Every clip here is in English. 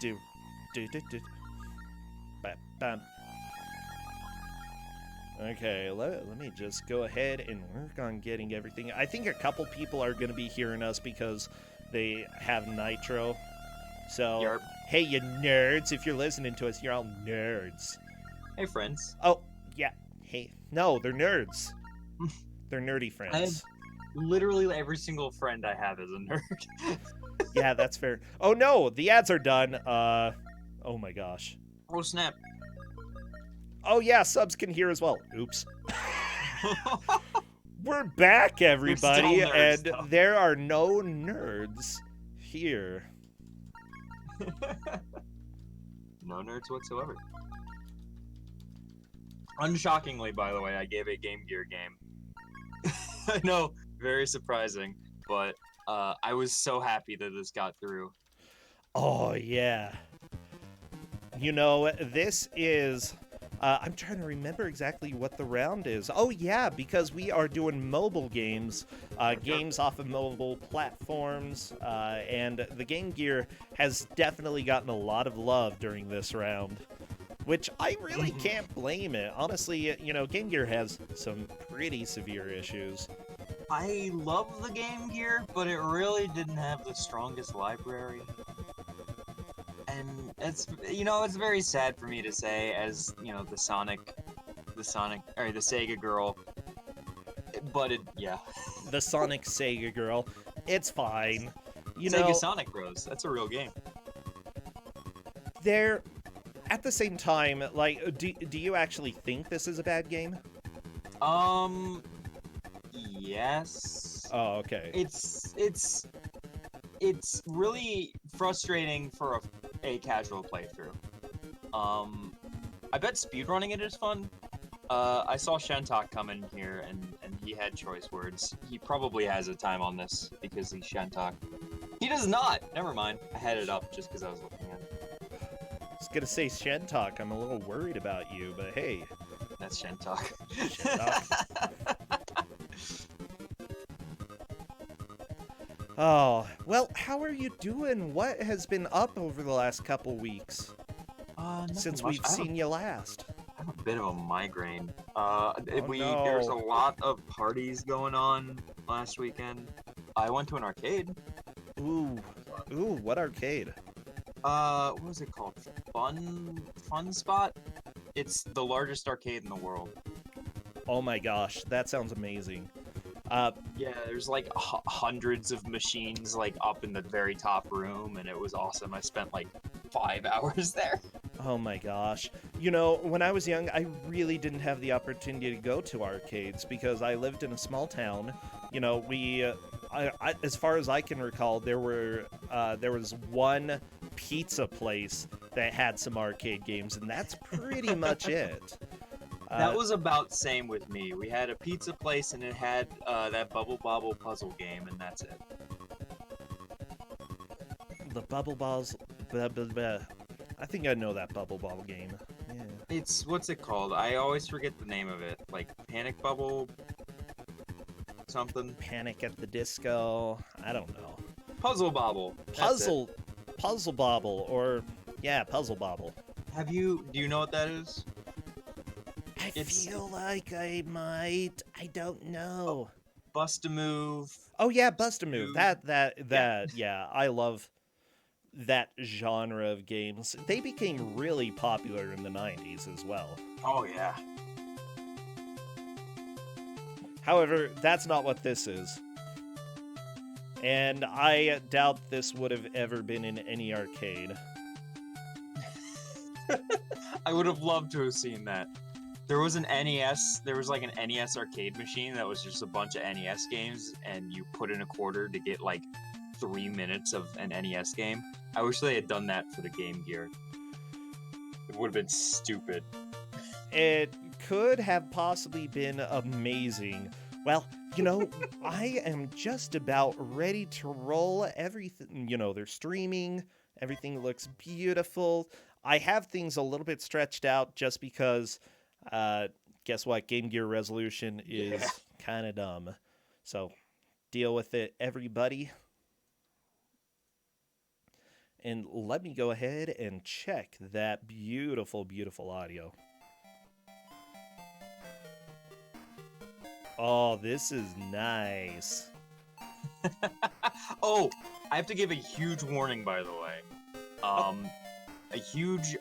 do do do do. Bam, bam. Okay, let me just go ahead and work on getting everything. I think a couple people are going to be hearing us because they have Nitro. So, Yarp. hey, you nerds, if you're listening to us, you're all nerds. Hey, friends. Oh, yeah. Hey. No, they're nerds. They're nerdy I have friends. literally every single friend I have is a nerd. Yeah, that's fair. Oh, no, the ads are done. Oh my gosh. Oh, snap. Oh, yeah, subs can hear as well. Oops. We're back, everybody, nerds, and though. there are no nerds here. No nerds whatsoever. Unshockingly, by the way, I gave a Game Gear game. I know, very surprising, but I was so happy that this got through. Oh, yeah. You know, this is... I'm trying to remember exactly what the round is. Oh, yeah, because we are doing mobile games, games off of mobile platforms, and the Game Gear has definitely gotten a lot of love during this round, which I really can't blame it. Honestly, you know, Game Gear has some pretty severe issues. I love the Game Gear, but it really didn't have the strongest library. And it's, you know, it's very sad for me to say, as, you know, the Sega girl. But yeah. The Sonic Sega girl. It's fine. You Sega know, Sonic Bros. That's a real game. they're at the same time, like, do you actually think this is a bad game? Yes. Oh, okay. It's really frustrating for a casual playthrough. I bet speedrunning it is fun. I saw Shentok come in here, and he had choice words. He probably has a time on this because he's Shentok. He does not! Never mind. I had it up just because I was looking at it. I was gonna say Shentok. I'm a little worried about you, but hey. That's Shentok. Shentok. Oh, well, how are you doing? What has been up over the last couple weeks since much. we've seen you last? I have a bit of a migraine. Oh, There's a no. lot of parties going on last weekend. I went to an arcade. Ooh, what arcade? What was it called? Fun Spot? It's the largest arcade in the world. Oh my gosh, that sounds amazing. Yeah, there's like hundreds of machines like up in the very top room, and it was awesome. I spent like 5 hours there. Oh my gosh. You know, when I was young, I really didn't have the opportunity to go to arcades because I lived in a small town. You know, as far as I can recall, there was one pizza place that had some arcade games, and that's pretty much it. That was about same with me. We had a pizza place, and it had that Bubble Bobble puzzle game, and that's it. The Bubble Balls. Blah, blah, blah. I think I know that Bubble Ball game. Yeah. It's, what's it called? I always forget the name of it. Like Panic Bubble something? Panic at the Disco. I don't know. Puzzle Bobble. Puzzle Bobble, or yeah, Puzzle Bobble. Do you know what that is? I feel like I might. I don't know. Bust a Move. Oh yeah, Bust a Move. Yeah, I love that genre of games. They became really popular in the 90s as well. Oh yeah. However, that's not what this is. And I doubt this would have ever been in any arcade. I would have loved to have seen that. There was an NES, there was like an NES arcade machine that was just a bunch of NES games, and you put in a quarter to get like 3 minutes of an NES game. I wish they had done that for the Game Gear. It would have been stupid. It could have possibly been amazing. Well, you know, I am just about ready to roll everything. You know, they're streaming. Everything looks beautiful. I have things a little bit stretched out just because, guess what? Game Gear resolution is kind of dumb. So deal with it, everybody. And let me go ahead and check that beautiful, beautiful audio. Oh, this is nice. Oh, I have to give a huge warning, by the way. A huge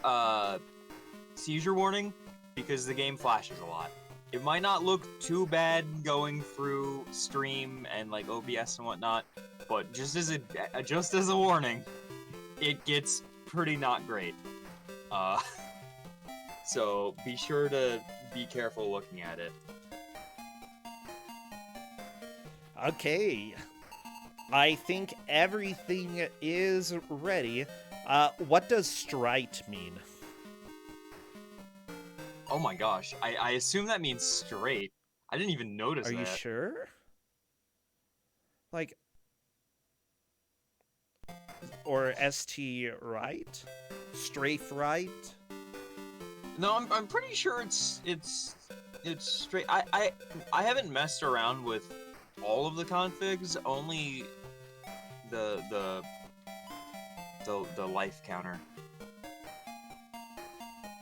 seizure warning, because the game flashes a lot. It might not look too bad going through stream and like OBS and whatnot, but just as a warning, it gets pretty not great. So be sure to be careful looking at it. Okay. I think everything is ready. What does straight mean? Oh my gosh, I assume that means straight. I didn't even notice that. Are you sure? Like, or ST right? Strafe right? No, I'm pretty sure it's straight. I haven't messed around with all of the configs, only the life counter.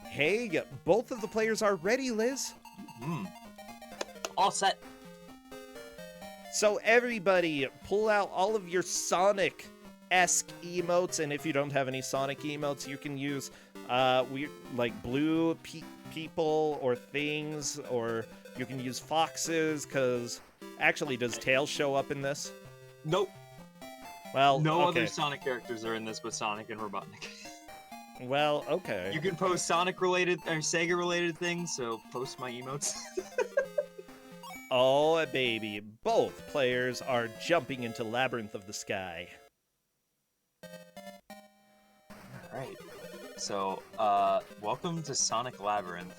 Hey, both of the players are ready, Liz. All set. So everybody, pull out all of your Sonic-esque emotes, and if you don't have any Sonic emotes, you can use like blue people or things, or you can use foxes, because actually, does Tails show up in this? Nope. Well, no okay. other Sonic characters are in this but Sonic and Robotnik. Well, okay. You can post Sonic-related or Sega-related things, so post my emotes. Oh, baby. Both players are jumping into Labyrinth of the Sky. Alright. So, welcome to Sonic Labyrinth.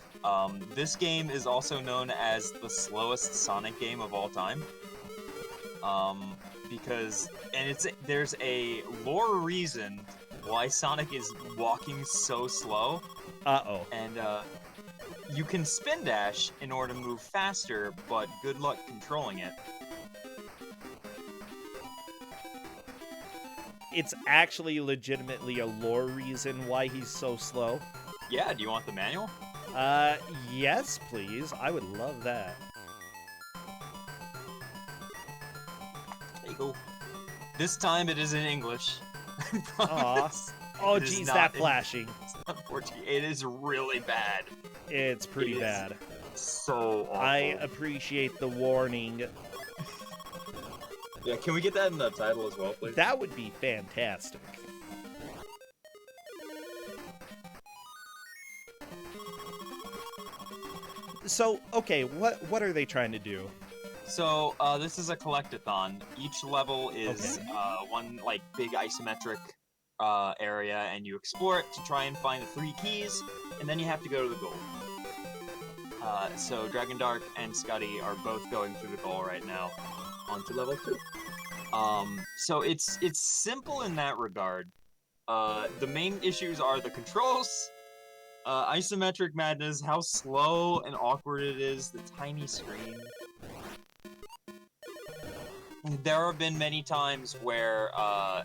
This game is also known as the slowest Sonic game of all time. Because there's a lore reason why Sonic is walking so slow. Uh-oh. And, you can spin dash in order to move faster, but good luck controlling it. It's actually legitimately a lore reason why he's so slow. Yeah, do you want the manual? Yes, please. I would love that. There you go. This time it is in English. Aw. Oh, geez, that flashing. Unfortunately, it is really bad. It's pretty bad. So awful. I appreciate the warning. Yeah, can we get that in the title as well, please? That would be fantastic. So, okay, what are they trying to do? So, this is a collectathon. Each level is one, like, big isometric area, and you explore it to try and find the 3 keys, and then you have to go to the goal. So Dragon Dark and Scuddy are both going through the goal right now, onto level 2. So it's simple in that regard. The main issues are the controls, isometric madness, how slow and awkward it is, the tiny screen. There have been many times where I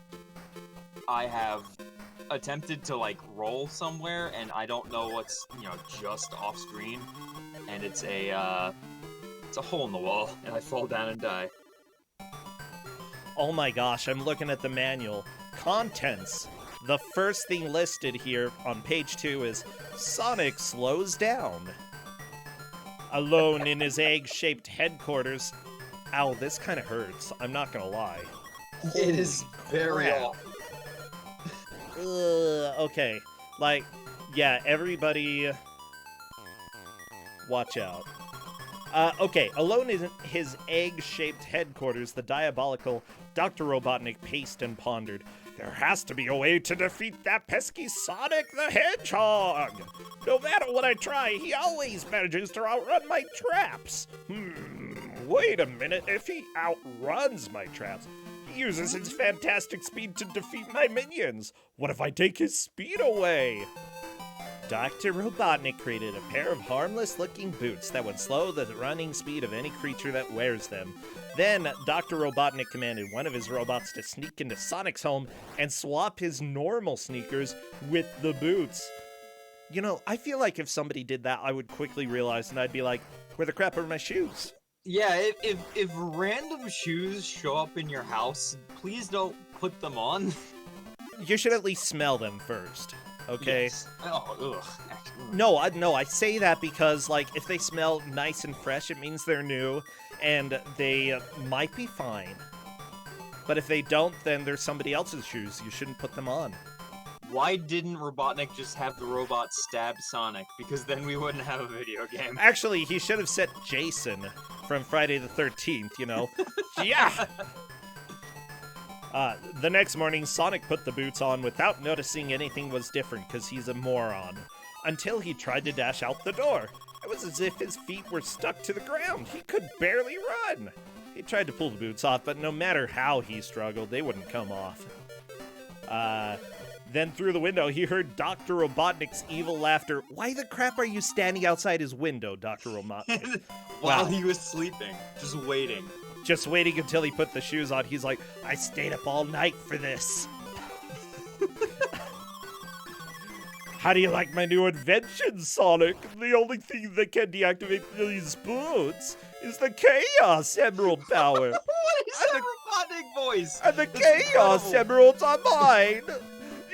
have attempted to like roll somewhere and I don't know what's just off screen, and it's a hole in the wall and I fall down and die. Oh my gosh, I'm looking at the manual. Contents. The first thing listed here on page 2 is Sonic slows down. Alone in his egg-shaped headquarters. Ow, this kind of hurts. I'm not gonna lie. It is very crap. awful. Okay. Like, yeah, everybody watch out. Okay, alone in his egg-shaped headquarters, the diabolical Dr. Robotnik paced and pondered. There has to be a way to defeat that pesky Sonic the Hedgehog! No matter what I try, he always manages to outrun my traps! Wait a minute, if he outruns my traps, he uses his fantastic speed to defeat my minions! What if I take his speed away? Dr. Robotnik created a pair of harmless-looking boots that would slow the running speed of any creature that wears them. Then Dr. Robotnik commanded one of his robots to sneak into Sonic's home and swap his normal sneakers with the boots. You know, I feel like if somebody did that, I would quickly realize, and I'd be like, where the crap are my shoes? Yeah, if random shoes show up in your house, please don't put them on. You should at least smell them first, okay? Yes. Oh, ugh. Actually, No, I say that because, like, if they smell nice and fresh, it means they're new, and they might be fine. But if they don't, then they're somebody else's shoes. You shouldn't put them on. why didn't Robotnik just have the robot stab Sonic? Because then we wouldn't have a video game. Actually, he should have said Jason from Friday the 13th, you know? Yeah! The next morning, Sonic put the boots on without noticing anything was different because he's a moron. Until he tried to dash out the door. It was as if his feet were stuck to the ground. He could barely run. He tried to pull the boots off, but no matter how he struggled, they wouldn't come off. Then through the window, he heard Dr. Robotnik's evil laughter. Why the crap are you standing outside his window, Dr. Robotnik? While he was sleeping, just waiting. Just waiting until he put the shoes on. He's like, I stayed up all night for this. How do you like my new invention, Sonic? The only thing that can deactivate these boots is the Chaos Emerald power. What is that Robotnik voice? And the That's Chaos incredible. Emeralds are mine.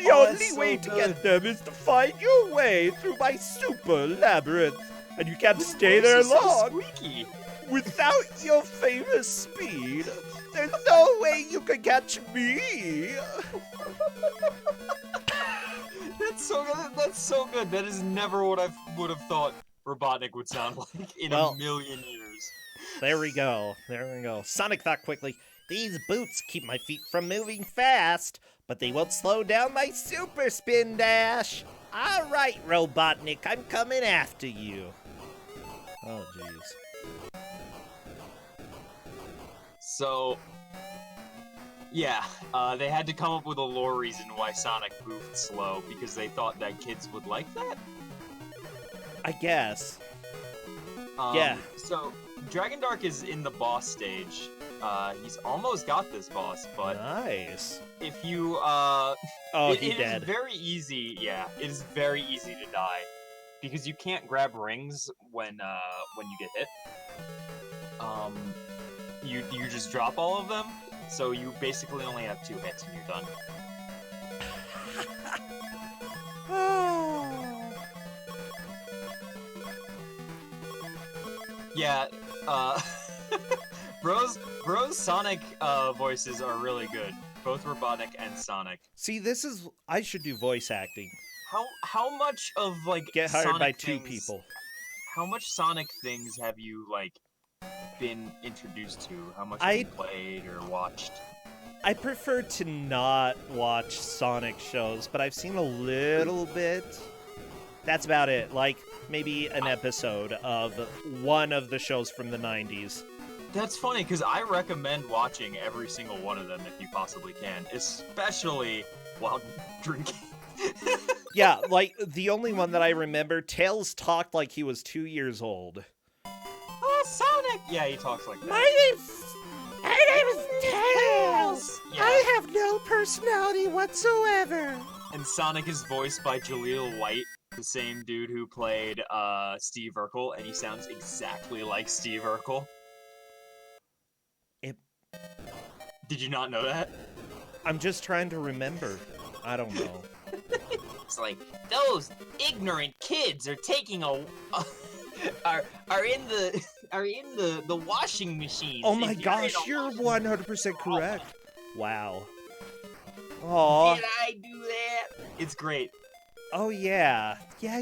The Oh, only that's so way to good. get them is to find your way through my super labyrinth. And you can't stay Voice there is so long. squeaky. Without your famous speed, there's no way you can catch me. That's so good. That's so good. That is never what I would have thought Robotnik would sound like in Well, a million years. There we go. There we go. Sonic thought quickly, these boots keep my feet from moving fast, but they won't slow down my super spin dash. All right, Robotnik, I'm coming after you. Oh, jeez. So, yeah, they had to come up with a lore reason why Sonic moved slow because they thought that kids would like that. I guess. Yeah. So, Dragon Dark is in the boss stage. He's almost got this boss, but Nice. if you Oh, he it dead. is very easy. Yeah, it is very easy to die because you can't grab rings when you get hit. You just drop all of them, so you basically only have 2 hits and you're done. Yeah, Bros Sonic voices are really good. Both Robotnik and Sonic. See, this is... I should do voice acting. How much of like Get hired Sonic by 2 things- people. How much Sonic things have you like been introduced to? How much have you played or watched? I prefer to not watch Sonic shows, but I've seen a little bit. That's about it. Like, maybe an episode of one of the shows from the 90s. That's funny because I recommend watching every single one of them if you possibly can, especially while drinking. Yeah, like, the only one that I remember, Tails talked like he was 2 years old. Oh, Sonic! Yeah, he talks like that. My name is Tails! Yeah. I have no personality whatsoever. And Sonic is voiced by Jaleel White, the same dude who played Steve Urkel, and he sounds exactly like Steve Urkel. Did you not know that? I'm just trying to remember. I don't know. It's like those ignorant kids are taking are in the washing machine. Oh my gosh, you're 100% correct. Wow. Aw. Did I do that? It's great. Oh yeah. Yeah.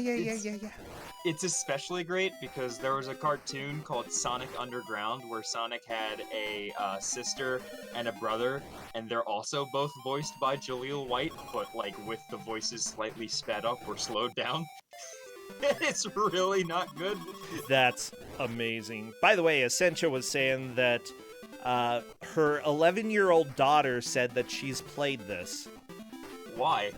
It's especially great because there was a cartoon called Sonic Underground where Sonic had a sister and a brother, and they're also both voiced by Jaleel White, but like with the voices slightly sped up or slowed down. It's really not good. That's amazing. By the way, Essentia was saying that her 11-year-old daughter said that she's played this. Why?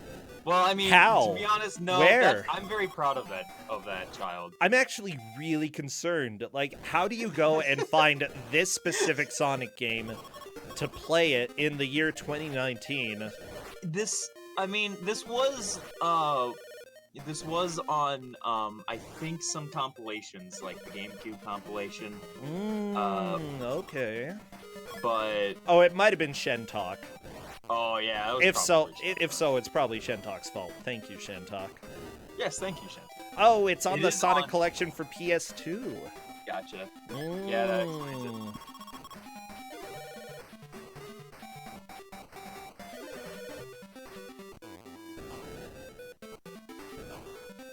Well, I mean, How? to be honest, no. Where? I'm very proud of that child. I'm actually really concerned. Like, how do you go and find this specific Sonic game to play it in the year 2019? This was on I think some compilations, like the GameCube compilation. Okay. But Oh, it might have been Shentalk. oh yeah, that was If so, it's probably Shentalk's fault. Thank you, Shentalk. yes, thank you, Shen. Oh, it's on It the is Sonic on- Collection for PS2. Gotcha. Yeah, that explains it.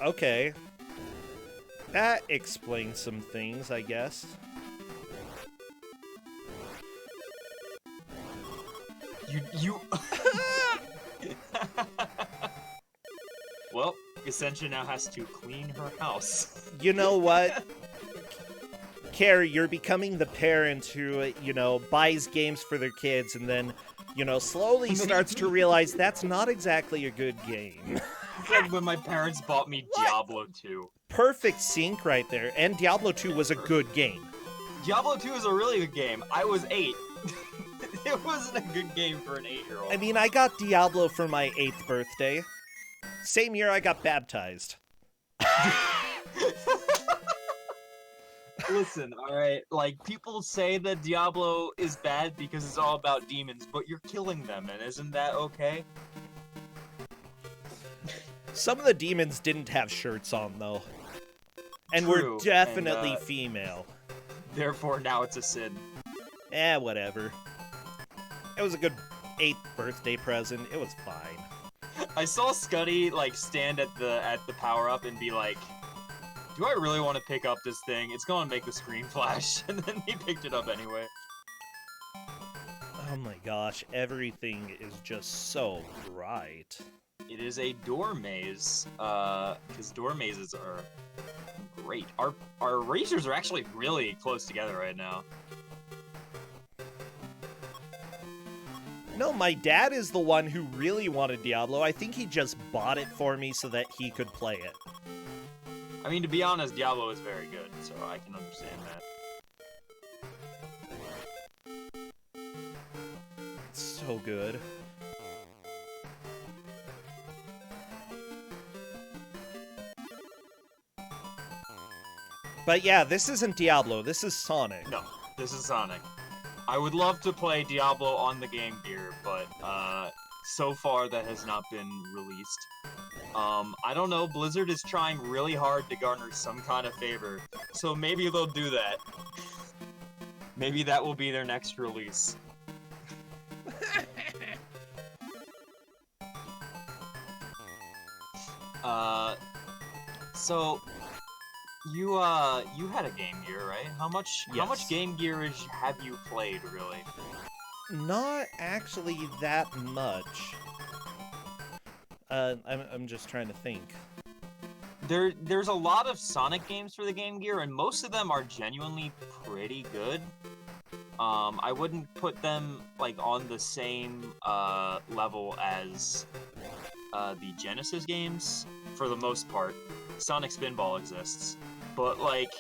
Okay. That explains some things, I guess. You. Well, Essentia now has to clean her house. You know what? Carrie, you're becoming the parent who, buys games for their kids and then, slowly starts to realize that's not exactly a good game. It's like when my parents bought me Diablo 2. Perfect sync right there. And Diablo 2 was a good game. Diablo 2 is a really good game. I was 8. It wasn't a good game for an 8-year-old. I mean, I got Diablo for my 8th birthday. Same year I got baptized. Listen, alright, like, people say that Diablo is bad because it's all about demons, but you're killing them, and isn't that okay? Some of the demons didn't have shirts on, though. And True, were definitely and, female. Therefore, now it's a sin. Whatever. It was a good 8th birthday present. It was fine. I saw Scuddy, like, stand at the power-up and be like, do I really want to pick up this thing? It's gonna make the screen flash. And then he picked it up anyway. Oh my gosh, everything is just so bright. It is a door maze, because door mazes are great. Our racers are actually really close together right now. No, my dad is the one who really wanted Diablo. I think he just bought it for me so that he could play it. I mean, to be honest, Diablo is very good, so I can understand that. It's so good. But yeah, this isn't Diablo, this is Sonic. No, this is Sonic. I would love to play Diablo on the Game Gear, but so far that has not been released. I don't know, Blizzard is trying really hard to garner some kind of favor, so maybe they'll do that. Maybe that will be their next release. So you had a Game Gear, right? How much Game Gear have you played, really? Not actually that much. I'm just trying to think. There's a lot of Sonic games for the Game Gear, and most of them are genuinely pretty good. I wouldn't put them like on the same level as the Genesis games for the most part. Sonic Spinball exists, but like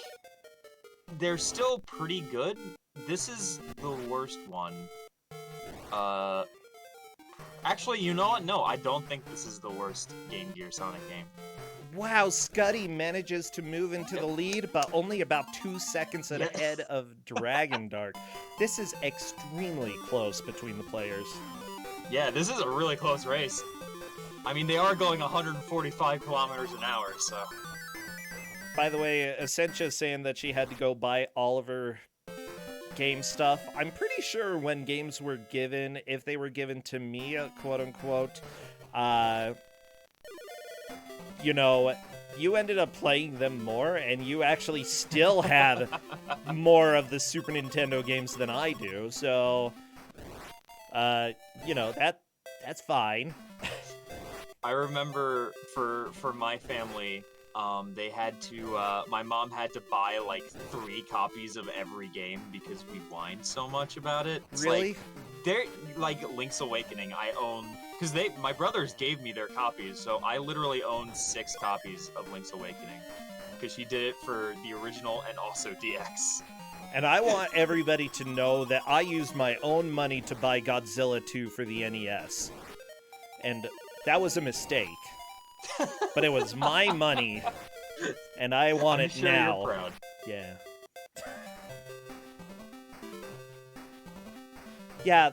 they're still pretty good. This is the worst one. Actually, you know what? No, I don't think this is the worst Game Gear Sonic game. Wow, Scuddy manages to move into the lead, but only about 2 seconds ahead of Dragon Dark. This is extremely close between the players. Yeah, this is a really close race. I mean, they are going 145 kilometers an hour, so... By the way, Essentia saying that she had to go buy all of her game stuff. I'm pretty sure when games were given, if they were given to me, quote-unquote, you ended up playing them more, and you actually still had more of the Super Nintendo games than I do, so, that's fine. I remember for my family, they had to, my mom had to buy like 3 copies of every game because we whined so much about it. It's Really? Like, like Link's Awakening, I own because my brothers gave me their copies, so I literally own 6 copies of Link's Awakening, because she did it for the original and also DX. And I want everybody to know that I used my own money to buy Godzilla 2 for the NES. And that was a mistake. But it was my money, and I want I'm it sure now. You're proud. Yeah. Yeah,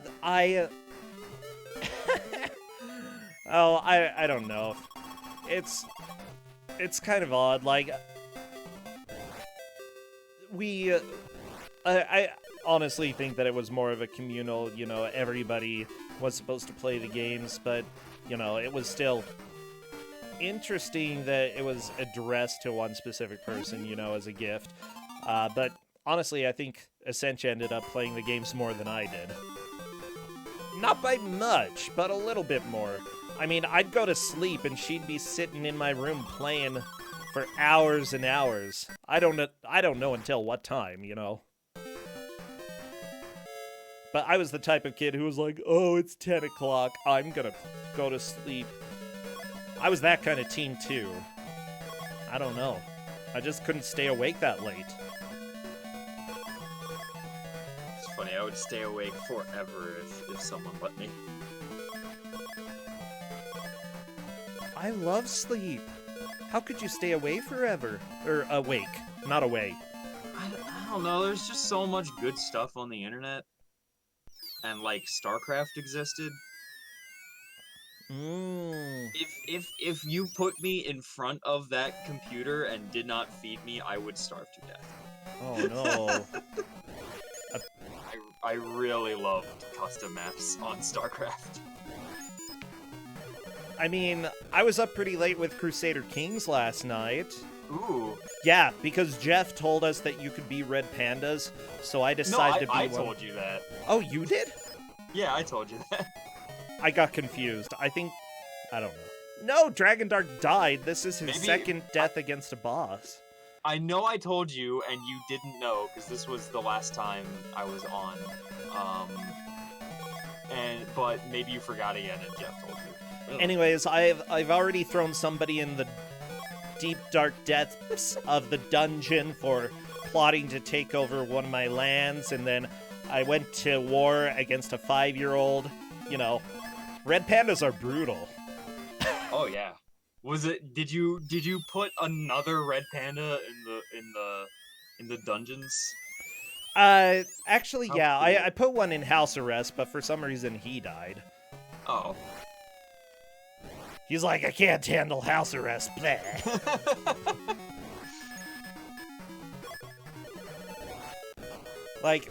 oh, I don't know. It's kind of odd. Like, I honestly think that it was more of a communal, everybody was supposed to play the games, but, it was still interesting that it was addressed to one specific person, as a gift. But honestly, I think Essentia ended up playing the games more than I did. Not by much, but a little bit more. I mean, I'd go to sleep and she'd be sitting in my room playing for hours and hours. I don't know until what time, But I was the type of kid who was like, oh, it's 10 o'clock, I'm gonna go to sleep. I was that kind of teen too. I don't know. I just couldn't stay awake that late. It's funny, I would stay awake forever if someone let me. I love sleep. How could you stay away forever? Or awake, not away. I don't know, there's just so much good stuff on the internet. And, like, StarCraft existed. If you put me in front of that computer and did not feed me, I would starve to death. Oh no. I really loved custom maps on StarCraft. I mean, I was up pretty late with Crusader Kings last night. Ooh. Yeah, because Jeff told us that you could be red pandas, so I decided to be I one. told you that. Oh, you did? Yeah, I told you that. I got confused. I don't know. No, Dragon Dark died. This is his second death against a boss. I know I told you, and you didn't know, because this was the last time I was on. But maybe you forgot again, and Jeff told you. Anyways, I've already thrown somebody in the deep dark depths of the dungeon for plotting to take over one of my lands, and then I went to war against a 5-year-old. Red pandas are brutal. Oh yeah. Was it? Did you put another red panda in the dungeons? Actually, yeah, Cool. I put one in house arrest, but for some reason he died. Oh. He's like, I can't handle house arrest. Bleh. Like,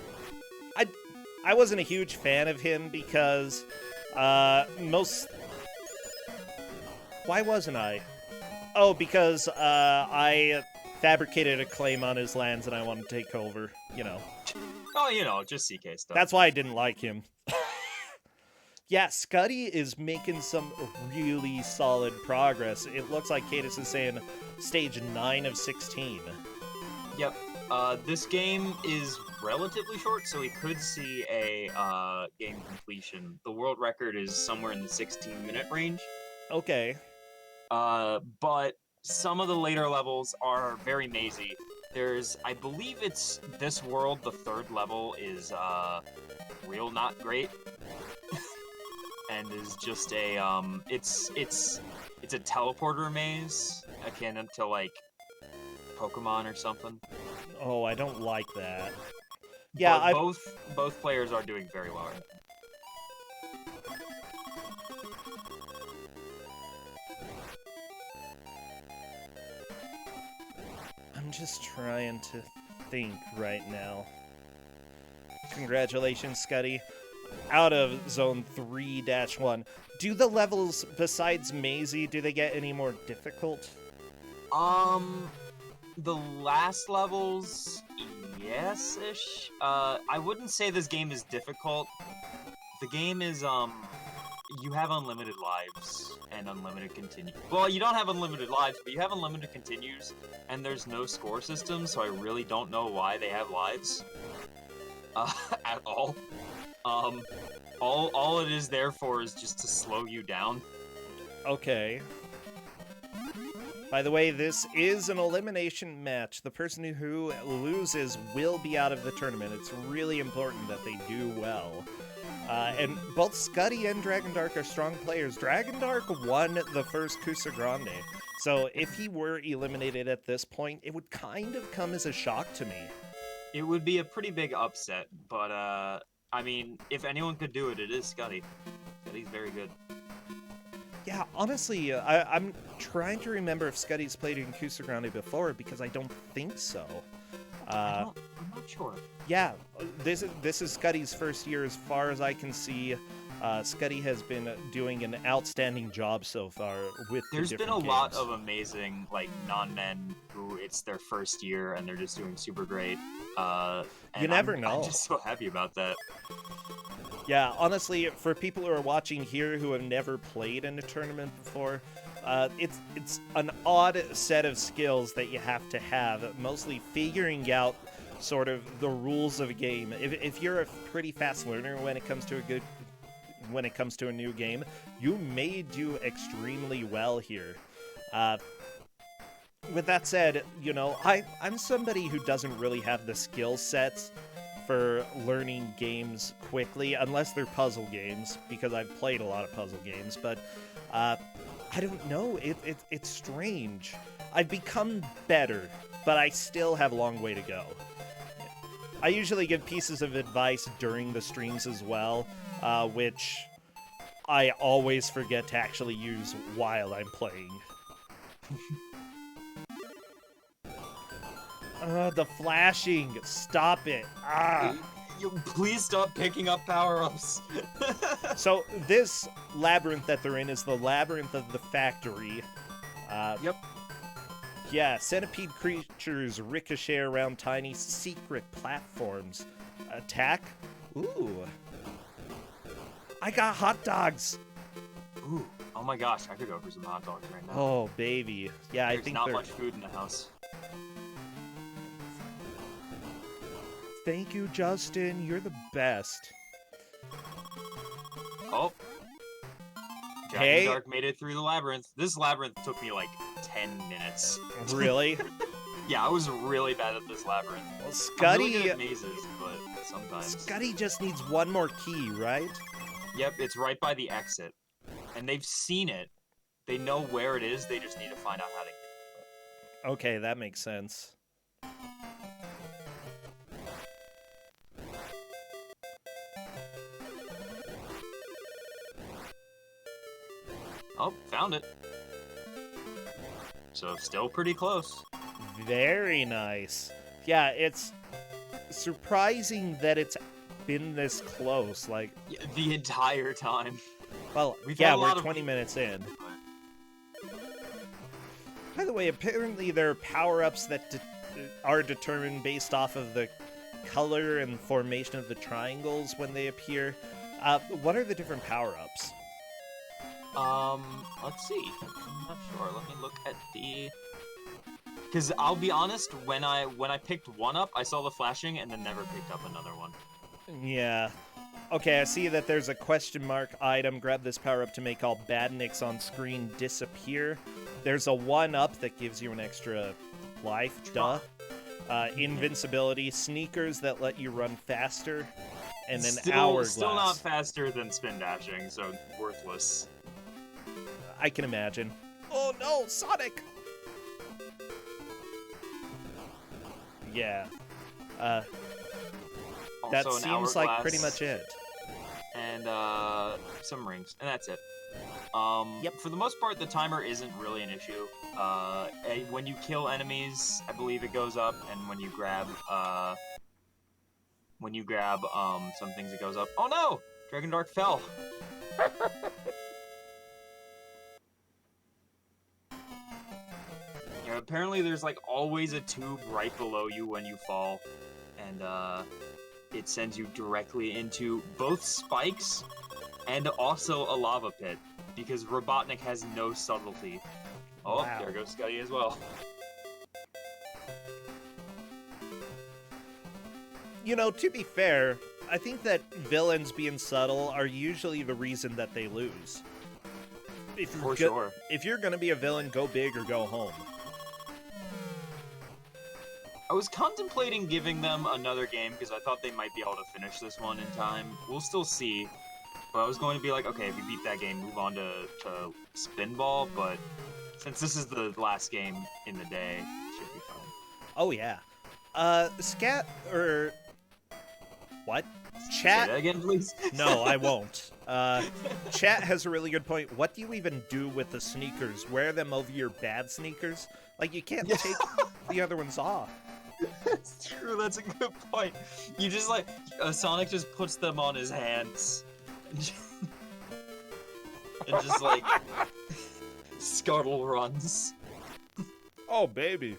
I wasn't a huge fan of him because why wasn't I? Oh, because I fabricated a claim on his lands and I wanted to take over, Oh, just CK stuff. That's why I didn't like him. Yeah, Scuddy is making some really solid progress. It looks like Cadus is saying stage 9 of 16. Yep. This game is relatively short, so we could see a game completion. The world record is somewhere in the 16-minute range. Okay. But some of the later levels are very mazy. I believe it's this world, the 3rd level is real not great. And is just a it's a teleporter maze akin to like Pokemon or something. Oh, I don't like that. Yeah, but both players are doing very well right now. I'm just trying to think right now. Congratulations, Scuddy. Out of Zone 3-1. Do the levels, besides mazy, do they get any more difficult? The last levels, yes-ish. I wouldn't say this game is difficult. The game is, you have unlimited lives and unlimited continues. Well, you don't have unlimited lives, but you have unlimited continues, and there's no score system, so I really don't know why they have lives. At all. All it is there for is just to slow you down. Okay. By the way, this is an elimination match. The person who loses will be out of the tournament. It's really important that they do well. And both Scuddy and Dragon Dark are strong players. Dragon Dark won the first Kusogr4nde. So if he were eliminated at this point, it would kind of come as a shock to me. It would be a pretty big upset, but I mean, if anyone could do it, it is Scuddy. Scuddy's very good. Yeah, honestly, I'm trying to remember if Scuddy's played in Kusogr4nde before, because I don't think so. I'm not sure. Yeah, this is Scuddy's first year as far as I can see. Scuddy has been doing an outstanding job so far with There's the been different a lot games. of amazing, like, non-men who it's their first year and they're just doing super great. And You never know. I'm just so happy about that. Yeah, honestly, for people who are watching here who have never played in a tournament before, it's an odd set of skills that you have to have, mostly figuring out sort of the rules of a game. If you're a pretty fast learner when it comes to a new game, you may do extremely well here. With that said, you know, I'm somebody who doesn't really have the skill sets for learning games quickly, unless they're puzzle games, because I've played a lot of puzzle games, but I don't know, it's strange. I've become better, but I still have a long way to go. I usually give pieces of advice during the streams as well, which I always forget to actually use while I'm playing. The flashing. Stop it. Ah. Please stop picking up power-ups. So this labyrinth that they're in is the labyrinth of the factory. Yep. Yeah, centipede creatures ricochet around tiny secret platforms. Attack? Ooh. I got hot dogs. Ooh. Oh my gosh, I could go for some hot dogs right now. Oh, baby. Yeah, There's I think not they're... much food in the house. Thank you, Justin. You're the best. Oh. Hey. Dragon Dark made it through the labyrinth. This labyrinth took me like 10 minutes. Really? Yeah, I was really bad at this labyrinth. Well, I'm really good Scuddy... at mazes, but sometimes. Scuddy just needs one more key, right? Yep, it's right by the exit. And they've seen it. They know where it is, they just need to find out how to get it. Okay, that makes sense. Oh, found it. So still pretty close. Very nice. Yeah, it's surprising that it's been this close. Like, Yeah, the entire time. well, We've yeah, had a we're lot of- 20 minutes in. By the way, apparently there are power-ups that are determined based off of the color and formation of the triangles when they appear. What are the different power-ups? Let's see. I'm not sure. Let me look at the... Because I'll be honest, when I picked one up, I saw the flashing and then never picked up another one. Yeah. Okay, I see that there's a question mark item. Grab this power-up to make all badniks on screen disappear. There's a 1-up that gives you an extra life. Duh. Invincibility. Sneakers that let you run faster. And an hourglass. Still not faster than spin dashing, so worthless. I can imagine. Oh no, Sonic! Yeah. That Also an seems like hourglass pretty much it. And some rings, and that's it. Yep. For the most part, the timer isn't really an issue. When you kill enemies, I believe it goes up, and when you grab some things, it goes up. Oh no! Dragon Dark fell. Yeah, apparently there's like always a tube right below you when you fall, and it sends you directly into both spikes and also a lava pit, because Robotnik has no subtlety. Oh, Wow. there goes Scuddy as well. You know, to be fair, I think that villains being subtle are usually the reason that they lose. For sure. If you're gonna be a villain, go big or go home. I was contemplating giving them another game because I thought they might be able to finish this one in time. We'll still see. But I was going to be like, okay, if you beat that game, move on to Spinball. But since this is the last game in the day, it should be fine. Oh, yeah. Scat, or... What? Say Chat? that again, please? No, I won't. Chat has a really good point. What do you even do with the sneakers? Wear them over your bad sneakers? Like, you can't take the other ones off. That's true, that's a good point. You just like, Sonic just puts them on his hands. And just like, scuttle runs. Oh, baby.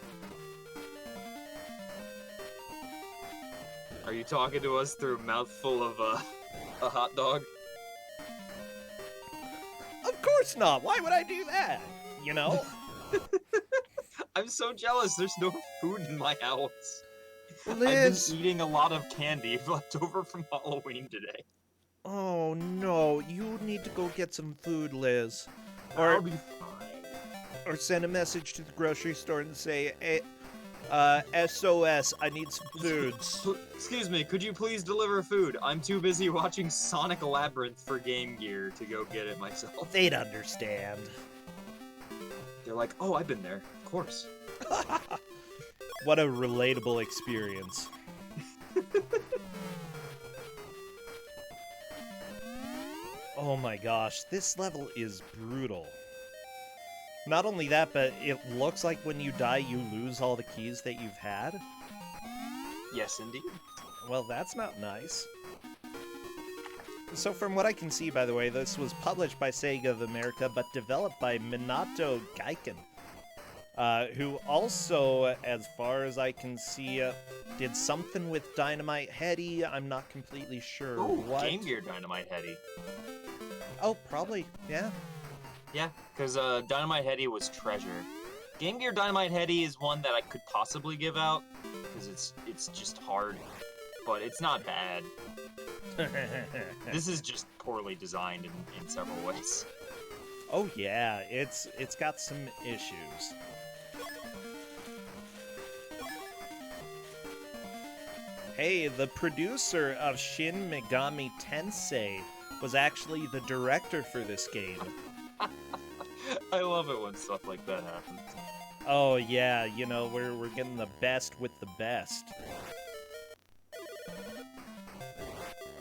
Are you talking to us through a mouthful of a hot dog? Of course not. Why would I do that? You know? I'm so jealous. There's no food in my house. Liz. I've been eating a lot of candy left over from Halloween today. Oh, no. You need to go get some food, Liz. I'll be fine. Or send a message to the grocery store and say, hey, SOS, I need some foods. Excuse me, could you please deliver food? I'm too busy watching Sonic Labyrinth for Game Gear to go get it myself. They'd understand. They're like, oh, I've been there. Of course. What a relatable experience. Oh my gosh, this level is brutal. Not only that, but it looks like when you die, you lose all the keys that you've had. Yes, indeed. Well, that's not nice. So from what I can see, by the way, this was published by Sega of America, but developed by Minato Gaiken, who also, as far as I can see, did something with Dynamite Heady. I'm not completely sure what. Game Gear Dynamite Heady. Oh, probably, yeah. Yeah, because Dynamite Heady was Treasure. Game Gear Dynamite Heady is one that I could possibly give out, because it's just hard, but it's not bad. This is just poorly designed in several ways. Oh yeah, it's got some issues. Hey, the producer of Shin Megami Tensei was actually the director for this game. I love it when stuff like that happens. Oh yeah, you know, we're getting the best with the best.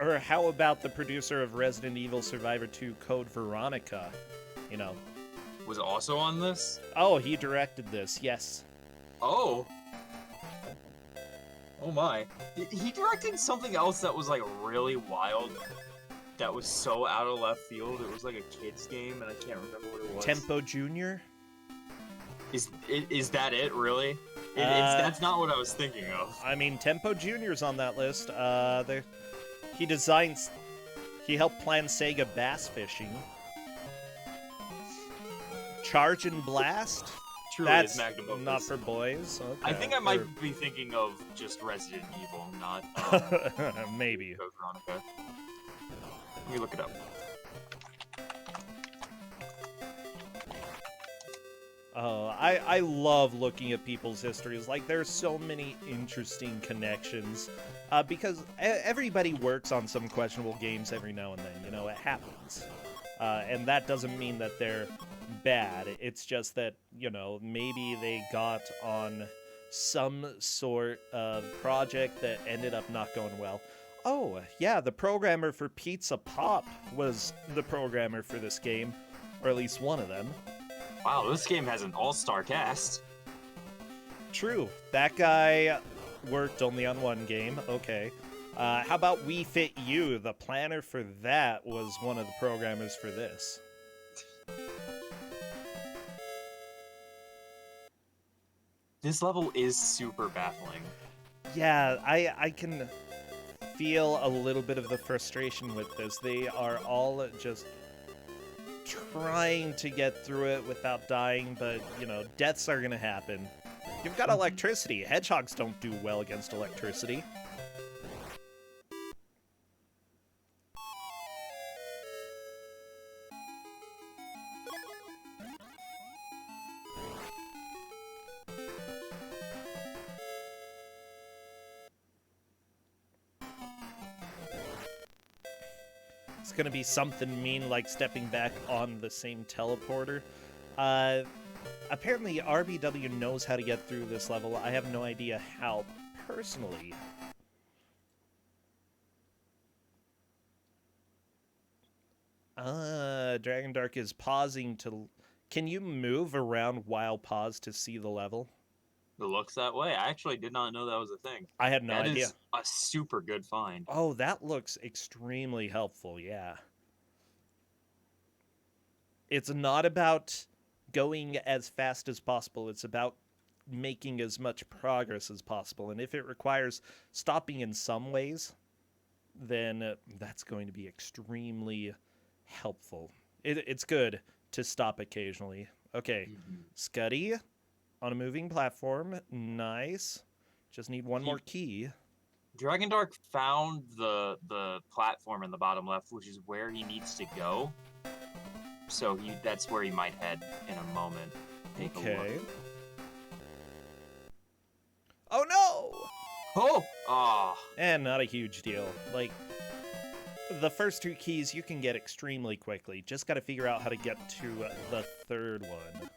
Or how about the producer of Resident Evil Survivor 2 Code Veronica? You know. Was also on this? Oh, he directed this, yes. Oh. Oh my. He directed something else that was like really wild. That was so out of left field. It was like a kid's game and I can't remember what it was. Tempo Jr.? Is that it, really? That's not what I was thinking of. I mean, Tempo Jr.'s on that list. He helped plan Sega Bass Fishing. Charge and Blast? Truly, That's is Magnum Opus. not for boys. Okay. I think I might be thinking of just Resident Evil, not maybe. Code Veronica. Let me look it up. Oh, I love looking at people's histories. Like, there's so many interesting connections. Because everybody works on some questionable games every now and then. You know, it happens. And that doesn't mean that they're bad. It's just that, you know, maybe they got on some sort of project that ended up not going well. Oh, yeah, the programmer for Pizza Pop was the programmer for this game. Or at least one of them. Wow, this game has an all-star cast. True. That guy worked only on one game. Okay. How about We Fit You? The planner for that was one of the programmers for this. This level is super baffling. Yeah, I can feel a little bit of the frustration with this. They are all just trying to get through it without dying, but, you know, deaths are gonna happen. You've got electricity. Hedgehogs don't do well against electricity. It's gonna be something mean like stepping back on the same teleporter. Apparently RBW knows how to get through this level. I have no idea how, personally. Dragon Dark is pausing to... Can you move around while paused to see the level? It looks that way. I actually did not know that was a thing. I had no idea. That is a super good find. Oh, that looks extremely helpful, yeah. It's not about going as fast as possible. It's about making as much progress as possible. And if it requires stopping in some ways, then that's going to be extremely helpful. It's good to stop occasionally. Okay, Scuddy on a moving platform. Nice. Just need one more key. Dragon Dark found the platform in the bottom left, which is where he needs to go. So that's where he might head in a moment. Take a look. Oh no! Oh! Ah. And not a huge deal. Like, the first two keys you can get extremely quickly. Just gotta figure out how to get to the third one.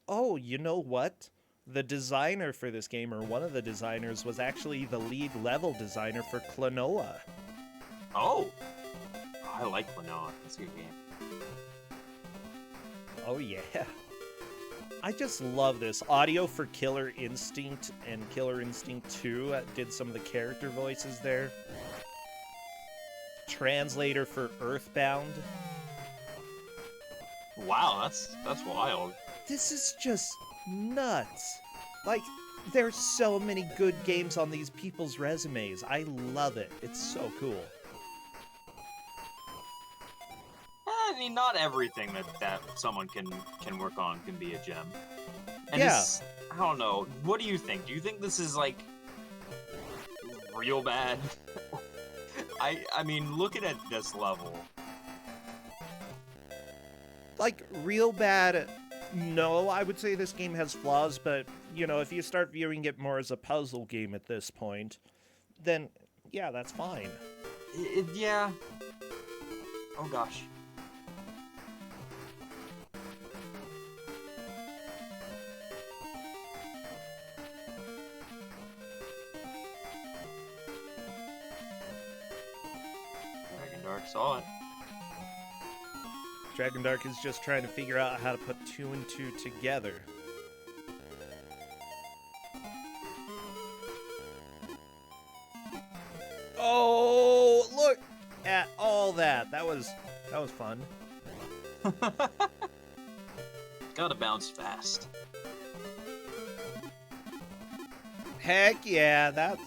Oh, you know what? The designer for this game, or one of the designers, was actually the lead level designer for Klonoa. Oh! I like Klonoa. That's a good game. Oh, yeah. I just love this. Audio for Killer Instinct and Killer Instinct 2 did some of the character voices there. Translator for Earthbound. Wow, that's wild. This is just nuts. Like, there's so many good games on these people's resumes. I love it. It's so cool. I mean, not everything that someone can work on can be a gem. And yeah. I don't know. What do you think? Do you think this is, like, real bad? I mean, looking at this level... Like, real bad... No, I would say this game has flaws, but, you know, if you start viewing it more as a puzzle game at this point, then, yeah, that's fine. Yeah. Oh, gosh. Dragon Dark saw it. Dragon Dark is just trying to figure out how to put 2 and 2 together. Oh, look at all that. That was fun. Gotta bounce fast. Heck yeah, that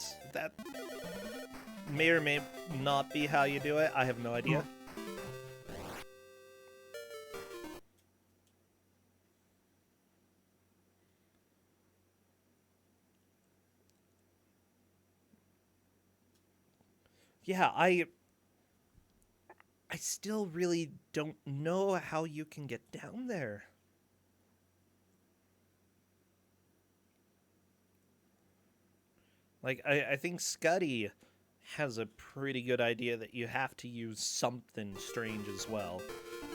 may or may not be how you do it. I have no idea. Yeah, I still really don't know how you can get down there. Like, I think Scuddy has a pretty good idea that you have to use something strange as well.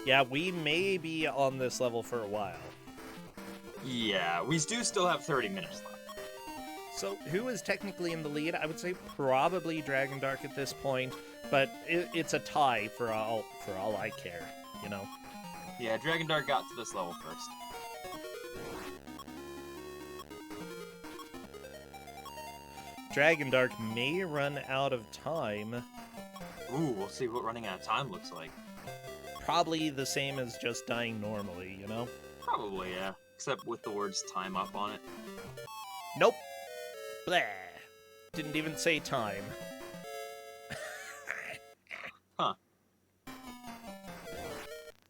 Yeah, we may be on this level for a while. Yeah, we do still have 30 minutes left. So, who is technically in the lead? I would say probably Dragon Dark at this point, but it's a tie for all I care, you know? Yeah, Dragon Dark got to this level first. Dragon Dark may run out of time. Ooh, we'll see what running out of time looks like. Probably the same as just dying normally, you know? Probably, yeah. Except with the words time up on it. Nope. Blah. Didn't even say time. Huh.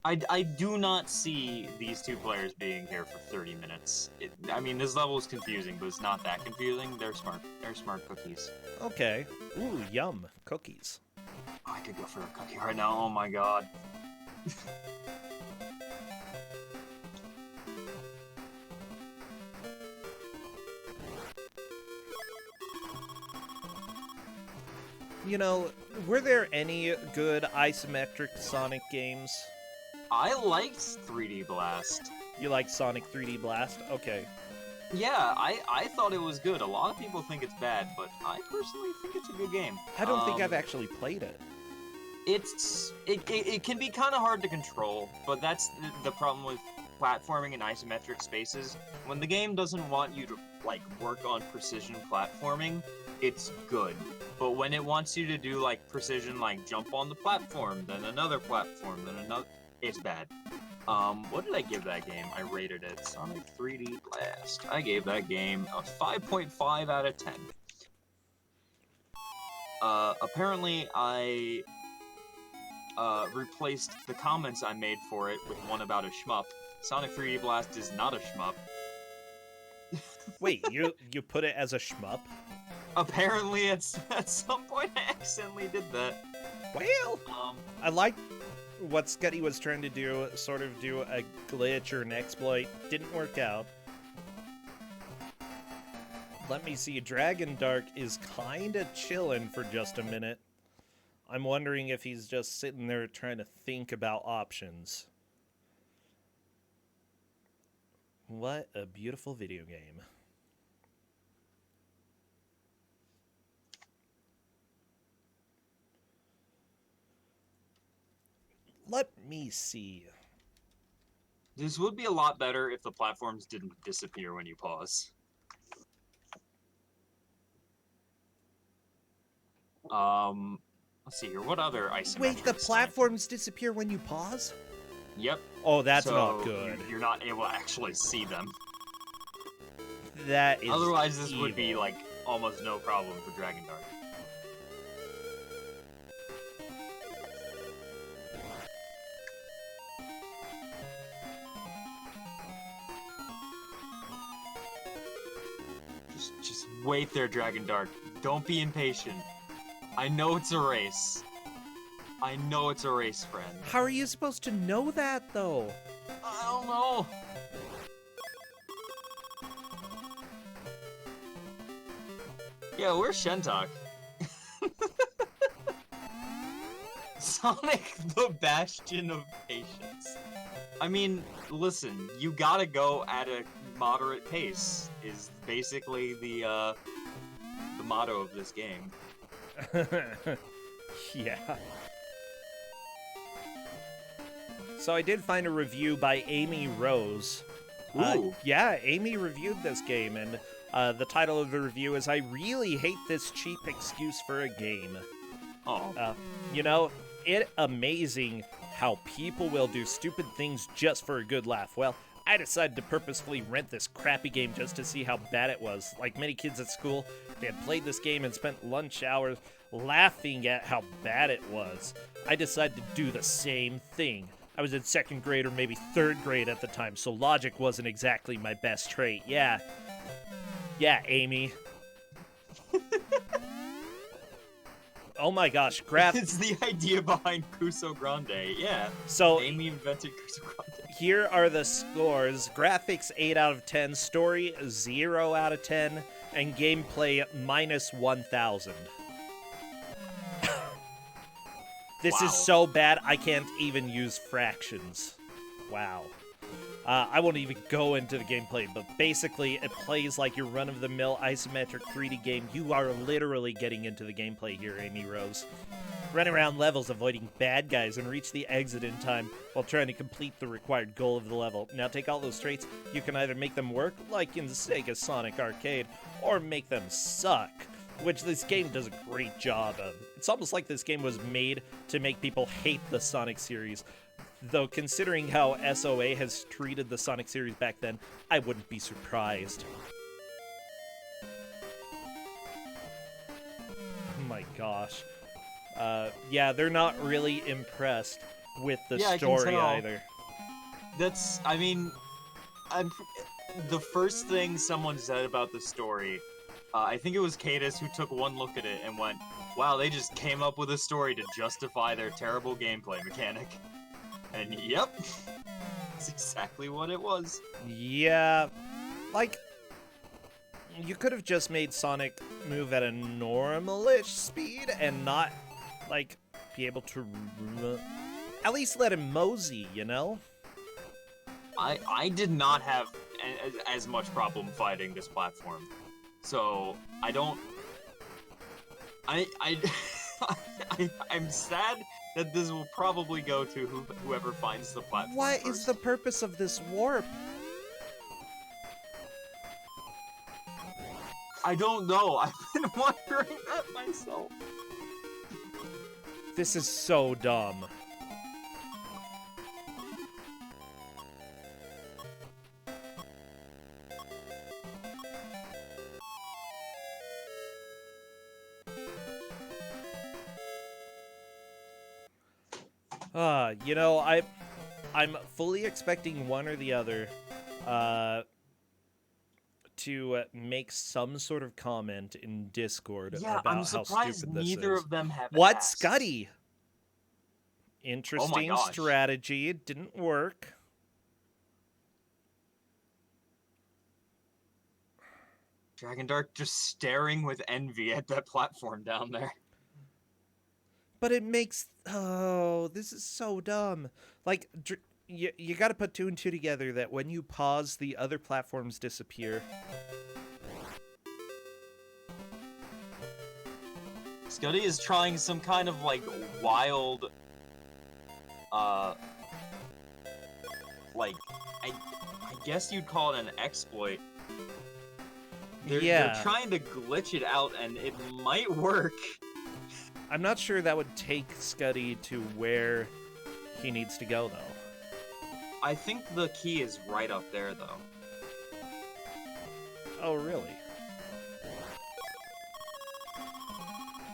I do not see these two players being here for 30 minutes. I mean, this level is confusing, but it's not that confusing. They're smart. They're smart cookies. Okay. Ooh, yum. Cookies. Oh, I could go for a cookie right now. Oh my god. You know, were there any good isometric Sonic games? I liked 3D Blast. You like Sonic 3D Blast? Okay. Yeah, I thought it was good. A lot of people think it's bad, but I personally think it's a good game. I don't think I've actually played it. It can be kind of hard to control, but that's the problem with platforming in isometric spaces. When the game doesn't want you to like work on precision platforming, it's good. But when it wants you to do like precision, like jump on the platform, then another platform, then another, it's bad. What did I give that game? I rated it Sonic 3D Blast. I gave that game a 5.5 out of 10. Apparently I replaced the comments I made for it with one about a shmup. Sonic 3D Blast is not a shmup. Wait, you put it as a shmup? Apparently, at some point I accidentally did that. Well, I like what Scuddy was trying to do, sort of do a glitch or an exploit. Didn't work out. Let me see, Dragon Dark is kinda chilling for just a minute. I'm wondering if he's just sitting there trying to think about options. What a beautiful video game. Let me see. This would be a lot better if the platforms didn't disappear when you pause. Let's see here. What other isometric? Wait, the platforms disappear when you pause? Yep. Oh, that's So not good. You're not able to actually see them. That is Otherwise, this evil. would be like almost no problem for Dragon Dark. Just wait there, Dragon Dark. Don't be impatient. I know it's a race. I know it's a race, friend. How are you supposed to know that, though? I don't know. Yeah, where's Shentok? Sonic the Bastion of Patience. I mean, listen, you gotta go at a moderate pace, is basically the motto of this game. Yeah. So I did find a review by Amy Rose. Ooh. Yeah, Amy reviewed this game, and the title of the review is, "I really hate this cheap excuse for a game." Oh. You know, it's amazing how people will do stupid things just for a good laugh. Well, I decided to purposefully rent this crappy game just to see how bad it was. Like many kids at school, they had played this game and spent lunch hours laughing at how bad it was. I decided to do the same thing. I was in second grade or maybe third grade at the time, so logic wasn't exactly my best trait. Yeah, Amy. Oh my gosh, It's the idea behind Kusogr4nde, yeah. So Amy invented Kusogr4nde. here are the scores. Graphics 8 out of 10, story 0 out of 10, and gameplay -1000. This Wow. is so bad I can't even use fractions. Wow. I won't even go into the gameplay, but basically it plays like your run-of-the-mill isometric 3D game. You are literally getting into the gameplay here, Amy Rose. Run around levels avoiding bad guys and reach the exit in time while trying to complete the required goal of the level. Now take all those traits, you can either make them work, like in Sega Sonic Arcade, or make them suck, which this game does a great job of. It's almost like this game was made to make people hate the Sonic series. Though considering how SOA has treated the Sonic series back then, I wouldn't be surprised. Oh my gosh. Yeah, they're not really impressed with the story either. I mean, the first thing someone said about the story, I think it was Cadus who took one look at it and went, wow, they just came up with a story to justify their terrible gameplay mechanic. And yep, that's exactly what it was. Yeah, like, you could have just made Sonic move at a normalish speed and not, like, be able to at least let him mosey, you know? I did not have as much problem fighting this platform, so I don't. I'm sad that this will probably go to whoever finds the platform. What first. is the purpose of this warp? I don't know. I've been wondering that myself. This is so dumb. You know, I'm fully expecting one or the other to make some sort of comment in Discord Yeah, about I'm how surprised stupid this neither is. of them have What, asked. Scuddy? Interesting gosh. strategy. It didn't work. Dragon Dark just staring with envy at that platform down there. But it makes... Oh, this is so dumb. Like, you gotta put two and two together that when you pause, the other platforms disappear. Scuddy is trying some kind of, like, wild... like, I guess you'd call it an exploit. They're trying to glitch it out, and it might work. I'm not sure that would take Scuddy to where he needs to go, though. I think the key is right up there, though. Oh, really?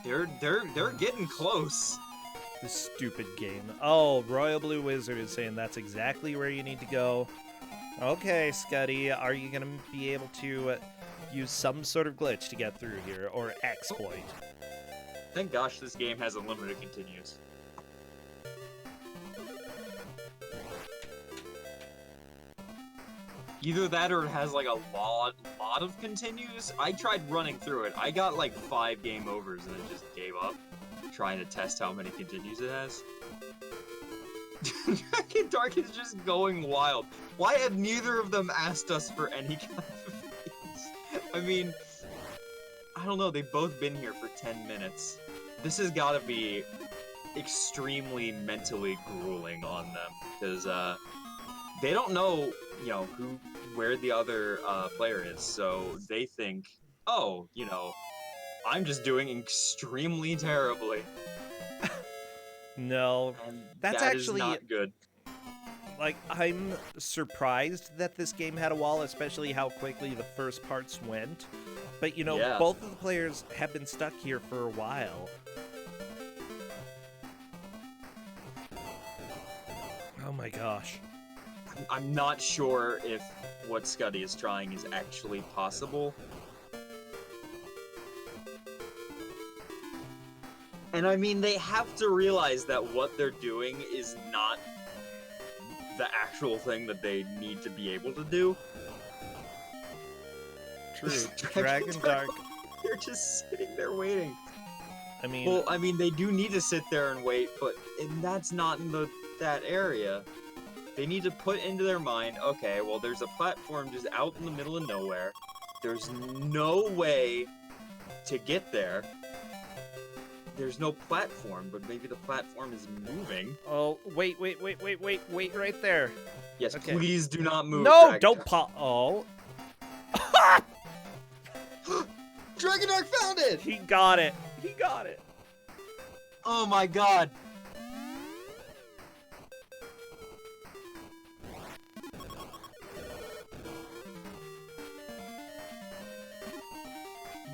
They're getting close. This stupid game. Oh, Royal Blue Wizard is saying that's exactly where you need to go. Okay, Scuddy, are you gonna be able to use some sort of glitch to get through here, or exploit? Thank gosh this game has unlimited continues. Either that or it has like a lot of continues. I tried running through it. I got like 5 game overs and then just gave up trying to test how many continues it has. Dragon Dark is just going wild. Why have neither of them asked us for any kind of things? I mean, I don't know, they've both been here for 10 minutes. This has got to be extremely mentally grueling on them, because they don't know, you know, where the other player is, so they think, oh, you know, I'm just doing extremely terribly. No, And that's that actually is not good. Like, I'm surprised that this game had a wall, especially how quickly the first parts went. But, you know, Yeah. both of the players have been stuck here for a while. Oh my gosh. I'm not sure if what Scuddy is trying is actually possible. And I mean, they have to realize that what they're doing is not the actual thing that they need to be able to do. True. Dragon Dark. They're just sitting there waiting. I mean, Well, I mean, they do need to sit there and wait, but that's not in that area. They need to put into their mind, okay, well, there's a platform just out in the middle of nowhere. There's no way to get there. There's no platform, but maybe the platform is moving. oh, wait right there. Yes, Okay. please do not move. No, Dragon don't Dark. pop. Oh, Dragon Dark found it! he got it. He got it. Oh my god.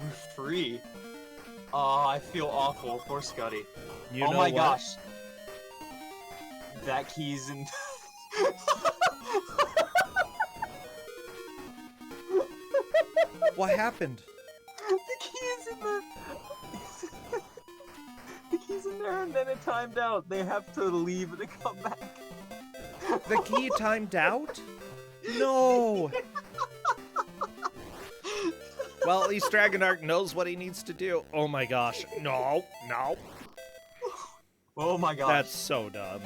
We're free. Oh, I feel awful. Poor Scuddy. You Oh know my what? gosh. That key's in... What happened? The key is in the... The key's in there and then it timed out. They have to leave and come back. The key timed out? No. Well, at least Dragonark knows what he needs to do. Oh my gosh. No, no. Oh my gosh. That's so dumb.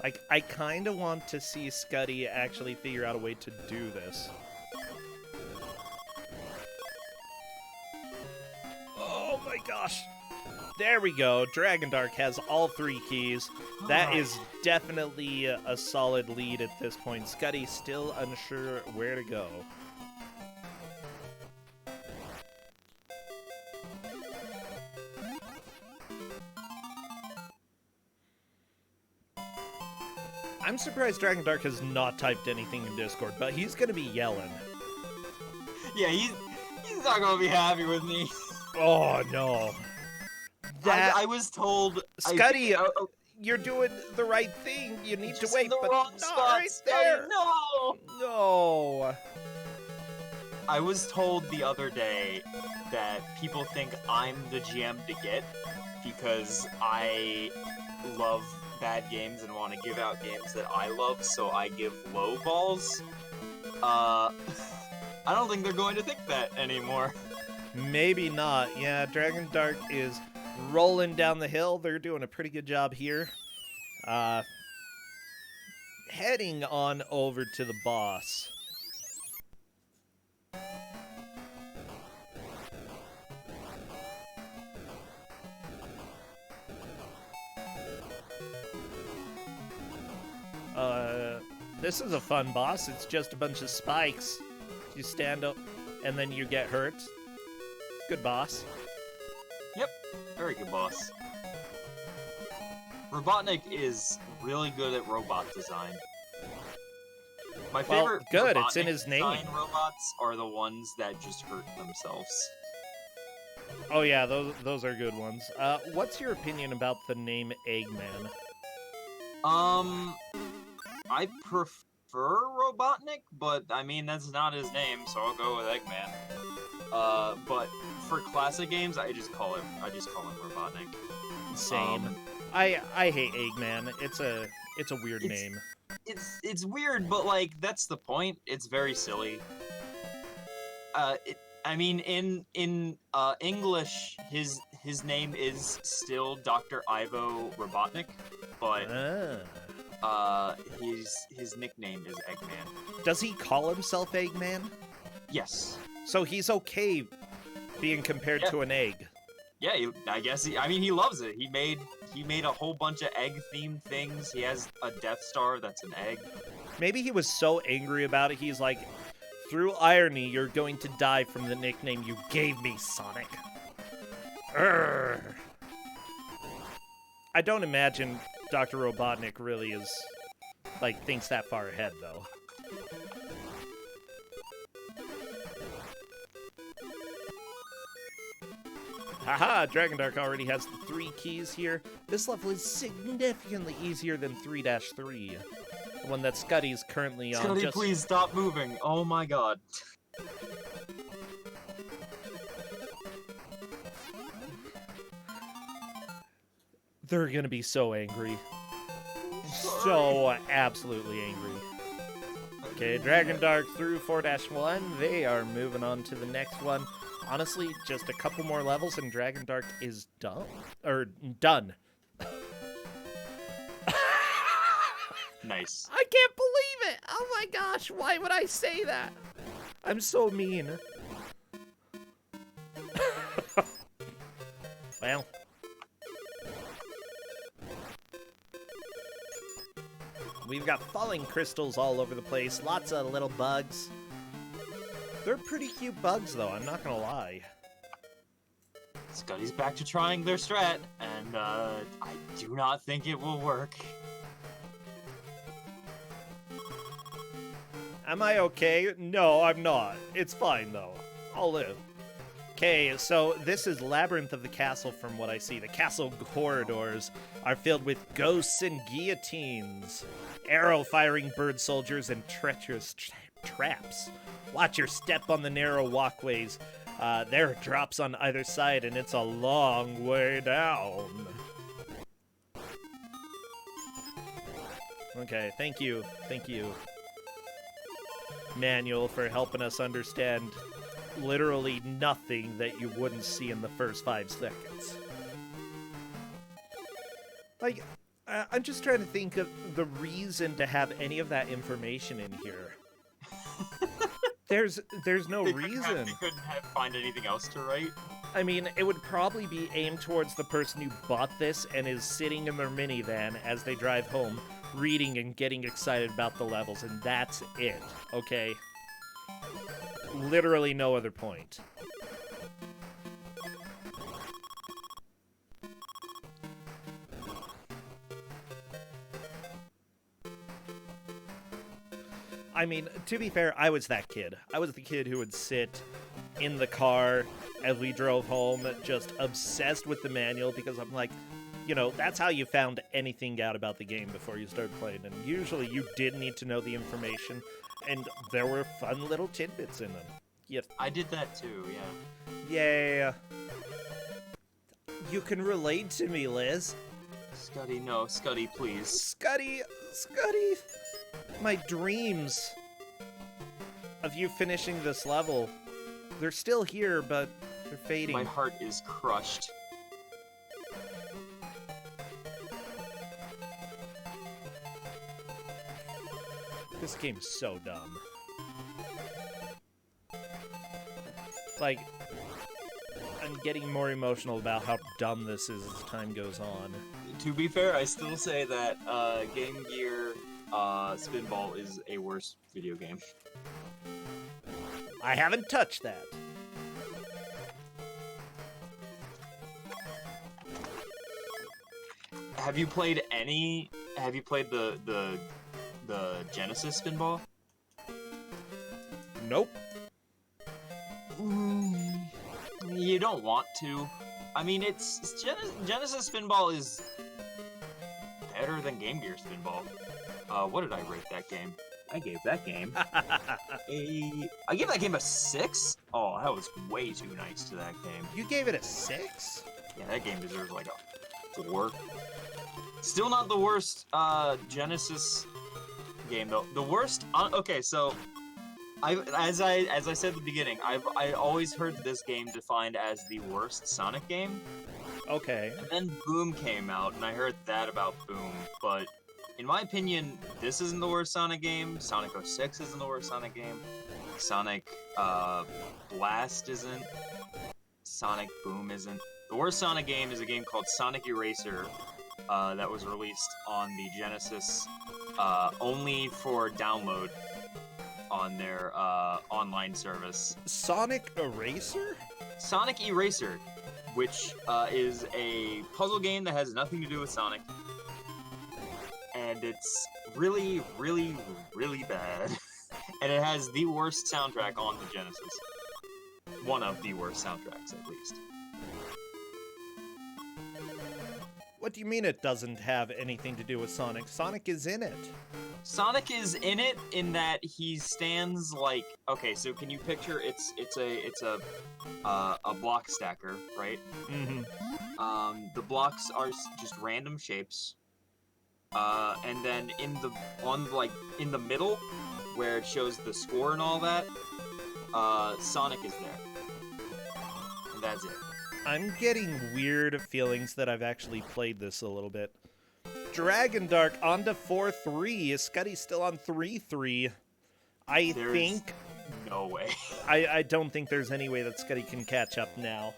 Like, I kind of want to see Scuddy actually figure out a way to do this. Oh my gosh. There we go. Dragondark has all 3 keys. That is definitely a solid lead at this point. Scuddy still unsure where to go. I'm surprised Dragondark has not typed anything in Discord, but he's gonna be yelling. Yeah, he's not gonna be happy with me. Oh no. That I was told... Scuddy, you're doing the right thing. You need to wait, but wrong not spot, right Scuddy, there. No! No. I was told the other day that people think I'm the GM to get because I love bad games and want to give out games that I love, so I give low balls. I don't think they're going to think that anymore. Maybe not. Yeah, Dragondark is rolling down the hill. They're doing a pretty good job here. Heading on over to the boss. This is a fun boss. It's just a bunch of spikes. You stand up, and then you get hurt. Good boss. Yep, very good boss. Robotnik is really good at robot design. My favorite good. Robotnik It's in his name. design robots are the ones that just hurt themselves. Oh yeah, those are good ones. What's your opinion about the name Eggman? I prefer Robotnik, but I mean that's not his name, so I'll go with Eggman. But for classic games, I just call him Robotnik. Same. I hate Eggman. It's a weird name. It's weird, but like that's the point. It's very silly. I mean, in English, his name is still Dr. Ivo Robotnik, but his nickname is Eggman. Does he call himself Eggman? Yes. So he's okay being compared to an egg. Yeah, I guess he loves it. He made a whole bunch of egg-themed things. He has a Death Star that's an egg. Maybe he was so angry about it, he's like, through irony, you're going to die from the nickname you gave me, Sonic. Urgh. I don't imagine Dr. Robotnik really is, like, thinks that far ahead, though. Haha, Dragondark already has the 3 keys here. This level is significantly easier than 3-3, the one that Scuddy's currently on. Scuddy, please stop moving. Oh my god. They're gonna be so angry. So absolutely angry. Okay, Dragondark through 4-1. They are moving on to the next one. Honestly, just a couple more levels and Dragondark is done. Nice. I can't believe it! Oh my gosh, why would I say that? I'm so mean. Well. We've got falling crystals all over the place, lots of little bugs. They're pretty cute bugs, though, I'm not gonna lie. Scuddy's back to trying their strat, and I do not think it will work. Am I okay? No, I'm not. It's fine, though. I'll live. Okay, so this is Labyrinth of the Castle from what I see. The castle corridors are filled with ghosts and guillotines, arrow-firing bird soldiers, and treacherous traps. Watch your step on the narrow walkways. There are drops on either side, and it's a long way down. Okay, thank you, Manual, for helping us understand literally nothing that you wouldn't see in the first 5 seconds. Like, I'm just trying to think of the reason to have any of that information in here. There's no reason. They couldn't find anything else to write. I mean, it would probably be aimed towards the person who bought this and is sitting in their minivan as they drive home, reading and getting excited about the levels, and that's it, okay? Literally no other point. I mean, to be fair, I was that kid. I was the kid who would sit in the car as we drove home, just obsessed with the manual, because I'm like, you know, that's how you found anything out about the game before you started playing, and usually you did need to know the information, and there were fun little tidbits in them. Yeah. I did that too, yeah. Yeah. You can relate to me, Liz. Scuddy, no. Scuddy, please. Scuddy! My dreams of you finishing this level, they're still here, but they're fading. My heart is crushed. This game's so dumb. Like, I'm getting more emotional about how dumb this is as time goes on. To be fair, I still say that Game Gear Spinball is a worse video game. I haven't touched that. Have you played the Genesis Spinball? Nope. You don't want to. I mean, Genesis Spinball is better than Game Gear Spinball. What did I rate that game? I gave that game I gave that game a 6. Oh, that was way too nice to that game. You gave it a 6? Yeah, that game deserves like a 4. Still not the worst Genesis game though. The worst. Okay, so as I said at the beginning, I always heard this game defined as the worst Sonic game. Okay. And then Boom came out, and I heard that about Boom, but in my opinion, this isn't the worst Sonic game. Sonic 06 isn't the worst Sonic game. Sonic Blast isn't. Sonic Boom isn't. The worst Sonic game is a game called Sonic Eraser that was released on the Genesis only for download on their online service. Sonic Eraser? Sonic Eraser, which is a puzzle game that has nothing to do with Sonic. And it's really, really, really bad. And it has the worst soundtrack on the Genesis. One of the worst soundtracks, at least. What do you mean it doesn't have anything to do with Sonic? Sonic is in it. Sonic is in it in that he stands like, okay, so can you picture it's a block stacker, right? Mm-hmm. The blocks are just random shapes. And then in the middle, where it shows the score and all that, Sonic is there. And that's it. I'm getting weird feelings that I've actually played this a little bit. Dragon Dark on to 4-3. Is Scuddy still on 3-3? I think... no way. I don't think there's any way that Scuddy can catch up now.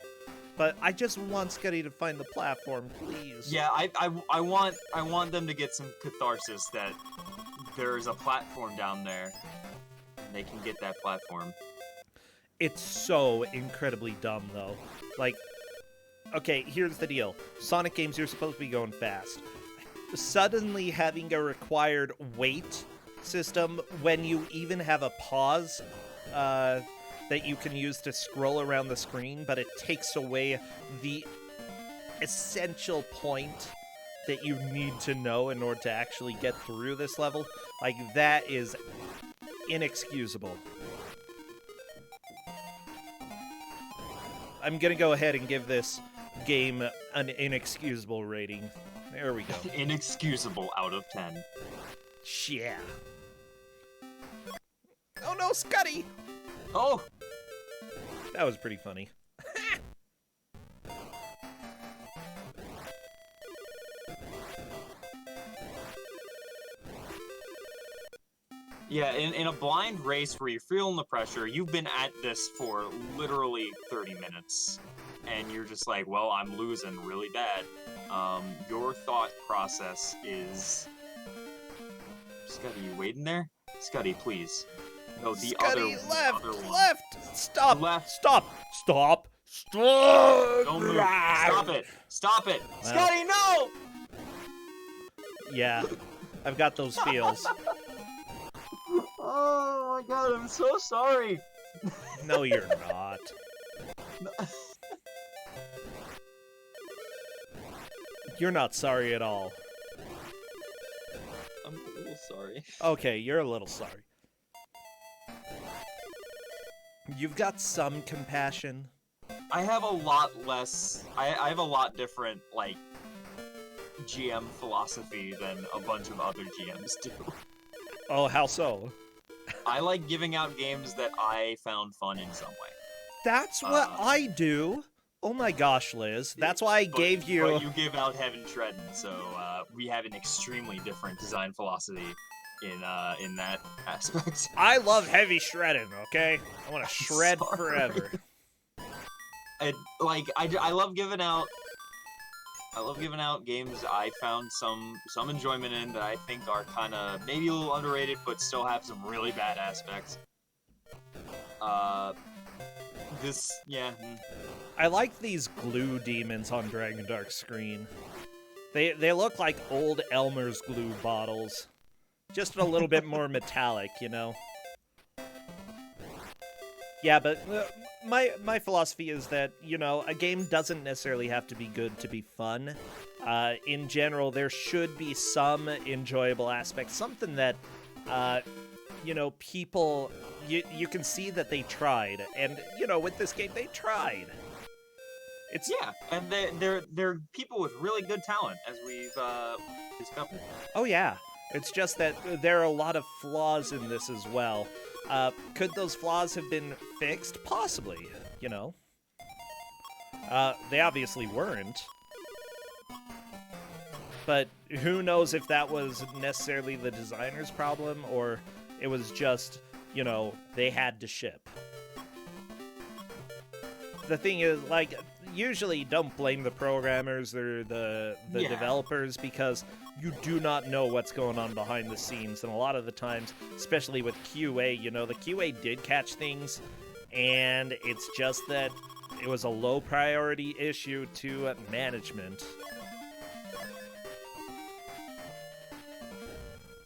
But I just want Scuddy to find the platform, please. Yeah, I want them to get some catharsis that there's a platform down there, and they can get that platform. It's so incredibly dumb, though. Like, okay, here's the deal. Sonic games, you're supposed to be going fast. Suddenly having a required wait system when you even have a pause that you can use to scroll around the screen, but it takes away the essential point that you need to know in order to actually get through this level. Like, that is inexcusable. I'm gonna go ahead and give this game an inexcusable rating. There we go. Inexcusable out of 10. Yeah. Oh no, Scuddy! Oh! That was pretty funny. Yeah, in a blind race where you're feeling the pressure, you've been at this for literally 30 minutes, and you're just like, well, I'm losing really bad. Your thought process is... Scuddy, you waiting there? Scuddy, please. No, the Scuddy, other left, one. left! Stop! Left. Stop! Stop! Stop! Don't move. Stop it! Stop it! Well. Scuddy, no! Yeah, I've got those feels. Oh my god, I'm so sorry. No, you're not. You're not sorry at all. I'm a little sorry. Okay, you're a little sorry. You've got some compassion. I have a lot less. I have a lot different, like, GM philosophy than a bunch of other GMs do. Oh, how so? I like giving out games that I found fun in some way. That's what I do. Oh my gosh, Liz. That's why I gave you... But you give out Heaven Shredding, so we have an extremely different design philosophy in that aspect. I love heavy shredding, okay? I want to shred forever. I love giving out... I love giving out games I found some enjoyment in that I think are kind of maybe a little underrated, but still have some really bad aspects. I like these glue demons on Dragon Dark screen. They look like old Elmer's glue bottles. Just a little bit more metallic, you know? Yeah, but my philosophy is that, you know, a game doesn't necessarily have to be good to be fun. In general, there should be some enjoyable aspects, something that, you know, people, you can see that they tried. And, you know, with this game, they tried. Yeah, and they're people with really good talent, as we've discovered. Oh, yeah. It's just that there are a lot of flaws in this as well. Could those flaws have been fixed? Possibly, you know. They obviously weren't. But who knows if that was necessarily the designer's problem, or it was just, you know, they had to ship. The thing is, like, usually don't blame the programmers or the developers, because you do not know what's going on behind the scenes. And a lot of the times, especially with QA, you know, the QA did catch things, and it's just that it was a low priority issue to management.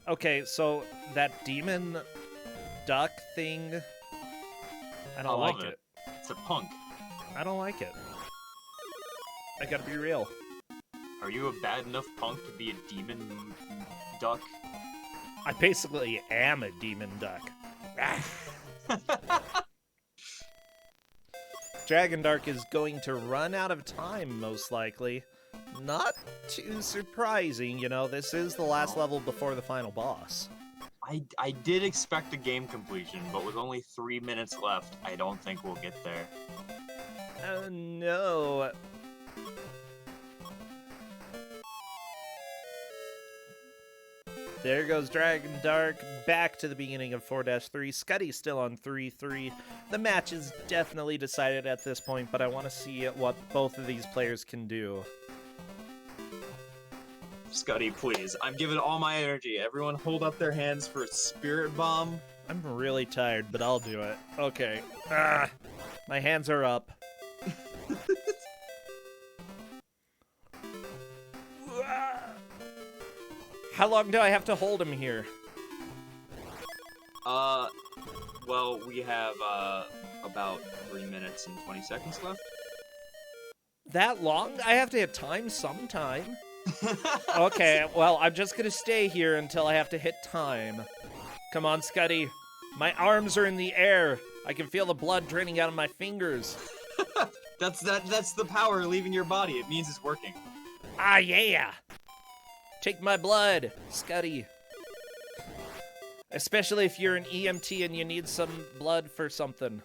Okay, so that demon duck thing, I don't like it. It's a punk. I don't like it. I gotta be real. Are you a bad enough punk to be a demon duck? I basically am a demon duck. Dragon Dark is going to run out of time, most likely. Not too surprising, you know, this is the last level before the final boss. I did expect a game completion, but with only 3 minutes left, I don't think we'll get there. Oh no. There goes Dragon Dark, back to the beginning of 4-3. Scuddy's still on 3-3. The match is definitely decided at this point, but I want to see what both of these players can do. Scuddy, please. I'm giving all my energy. Everyone hold up their hands for a spirit bomb. I'm really tired, but I'll do it. Okay. My hands are up. How long do I have to hold him here? Well, we have, about 3 minutes and 20 seconds left. That long? I have to hit time sometime. Okay, well, I'm just gonna stay here until I have to hit time. Come on, Scuddy. My arms are in the air. I can feel the blood draining out of my fingers. That's the power leaving your body. It means it's working. Ah, yeah. Take my blood, Scuddy. Especially if you're an EMT and you need some blood for something.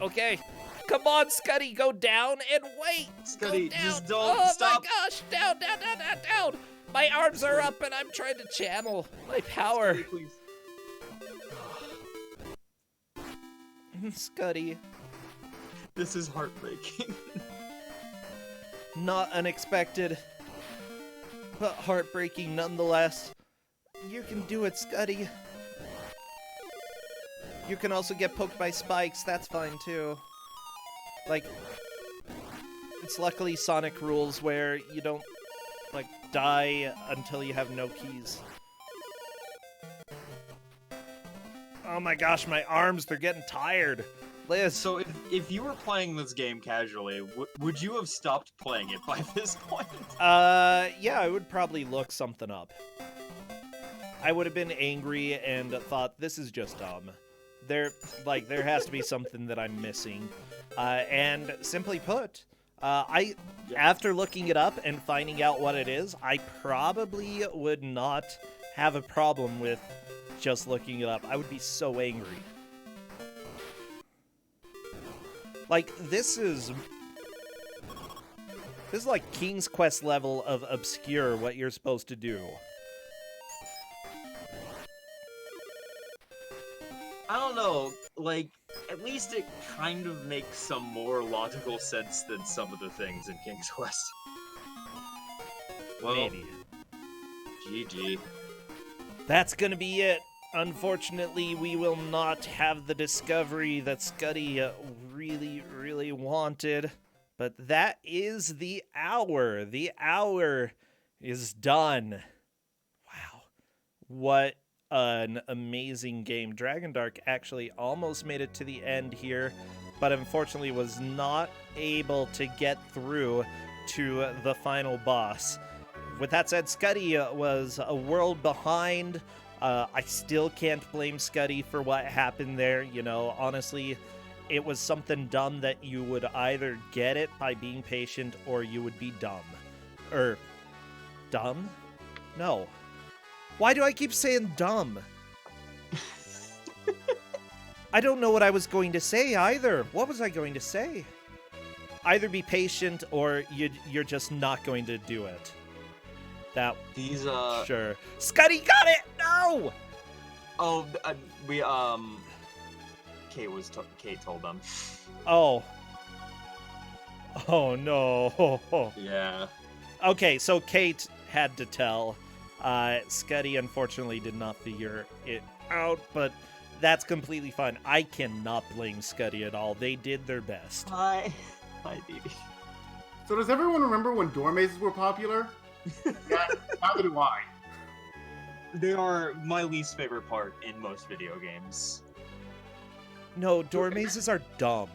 Okay. Come on, Scuddy, go down and wait. Scuddy, go down. just don't oh stop. My gosh, down, down, down, down, down. My arms are up and I'm trying to channel my power. Scuddy, please. Scuddy. This is heartbreaking. Not unexpected, but heartbreaking nonetheless. You can do it, Scuddy. You can also get poked by spikes, that's fine too. Like, it's luckily Sonic rules where you don't, like, die until you have no keys. Oh my gosh, my arms, they're getting tired. Liz. So if you were playing this game casually, would you have stopped playing it by this point? Yeah, I would probably look something up. I would have been angry and thought, this is just dumb. There has to be something that I'm missing. And simply put, after looking it up and finding out what it is, I probably would not have a problem with just looking it up. I would be so angry. Like, this is like King's Quest level of obscure what you're supposed to do. I don't know, like, at least it kind of makes some more logical sense than some of the things in King's Quest. Well, Maybe. GG. That's gonna be it. Unfortunately, we will not have the discovery that Scuddy really, really wanted. But that is the hour. The hour is done. Wow. What an amazing game. Dragon Dark actually almost made it to the end here, but unfortunately was not able to get through to the final boss. With that said, Scuddy was a world behind. I still can't blame Scuddy for what happened there. You know, honestly, it was something dumb that you would either get it by being patient or you would be dumb. Dumb? No. Why do I keep saying dumb? I don't know what I was going to say either. What was I going to say? Either be patient or you're just not going to do it. That sure. Scuddy got it. No. Oh, Kate told them. Oh. Oh no. Yeah. Okay, so Kate had to tell. Scuddy unfortunately did not figure it out, but that's completely fine. I cannot blame Scuddy at all. They did their best. Hi, Dee. So does everyone remember when door mazes were popular? Yeah, neither do I. They are my least favorite part in most video games. No, door mazes are dumb.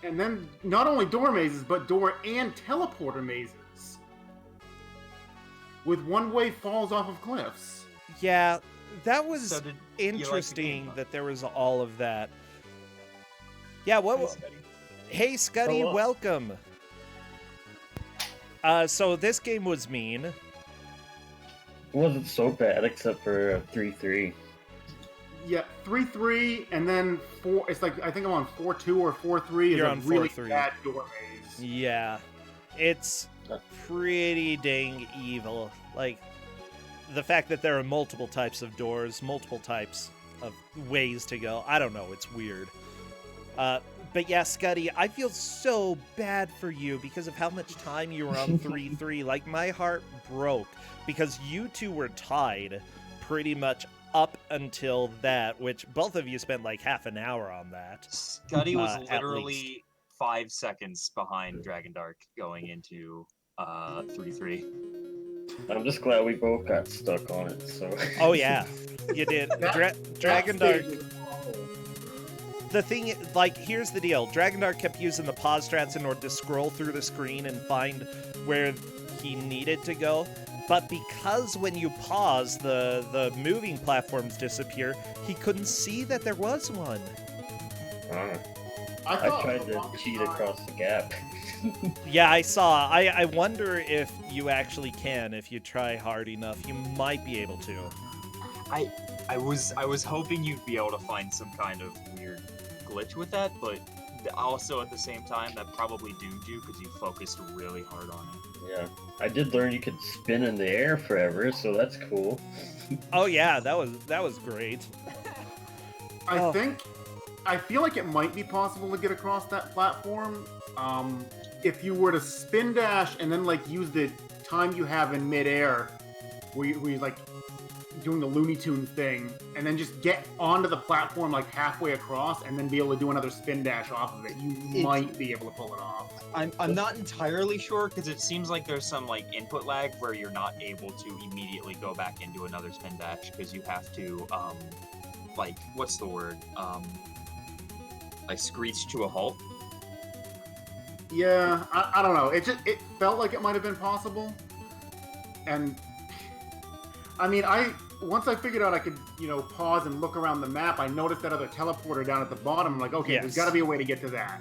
And then not only door mazes, but door and teleporter mazes. With one-way falls off of cliffs. Yeah, that was So did interesting like that there was all of that. Yeah, what? Hey, Scuddy, Hello. welcome. So this game was mean. It wasn't so bad except for 3-3. Yeah, 3-3, and then 4. It's like I think I'm on 4-2 or 4-3. Is You're a on really 4-3. bad door maze. Yeah, it's pretty dang evil. Like, the fact that there are multiple types of doors, multiple types of ways to go. I don't know, it's weird. But yeah, Scuddy, I feel so bad for you because of how much time you were on 3-3. Like, my heart broke because you two were tied pretty much up until that, which both of you spent like half an hour on that. Scuddy was at least. literally 5 seconds behind Dragon Dark going into 3-3. I'm just glad we both got stuck on it, so... Oh yeah, you did. Dragon Dark. That stage is awful. The thing, like, here's the deal. Dragon Dark kept using the pause strats in order to scroll through the screen and find where he needed to go. but because when you pause, the moving platforms disappear, he couldn't see that there was one. I tried to cheat across the gap. Yeah, I saw. I wonder if you actually can. If you try hard enough, you might be able to. I was hoping you'd be able to find some kind of weird glitch with that, but also at the same time that probably doomed you because you focused really hard on it. Yeah, I did learn you could spin in the air forever, so that's cool. Oh yeah, that was great. I feel like it might be possible to get across that platform. If you were to spin dash and then like use the time you have in midair, where you like doing the Looney Tunes thing, and then just get onto the platform like halfway across, and then be able to do another spin dash off of it, you might be able to pull it off. I'm not entirely sure because it seems like there's some like input lag where you're not able to immediately go back into another spin dash because you have to like what's the word like screech to a halt. Yeah, I don't know. It felt like it might have been possible, and I mean, once I figured out I could, pause and look around the map, I noticed that other teleporter down at the bottom. I'm like, okay, Yes. There's got to be a way to get to that.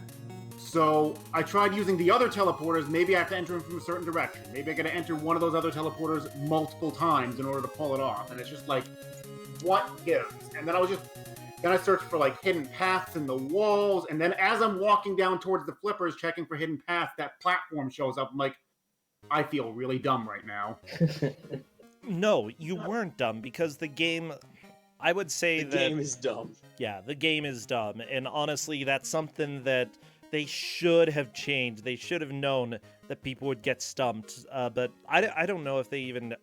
So I tried using the other teleporters. Maybe I have to enter them from a certain direction. Maybe I got to enter one of those other teleporters multiple times in order to pull it off. And it's just like, what gives? And then I searched for like hidden paths in the walls. And then as I'm walking down towards the flippers, checking for hidden paths, that platform shows up. I'm like, I feel really dumb right now. No, you weren't dumb because the game, I would say The that game is dumb. yeah, the game is dumb, and honestly, that's something that they should have changed. They should have known that people would get stumped, but I don't know if they even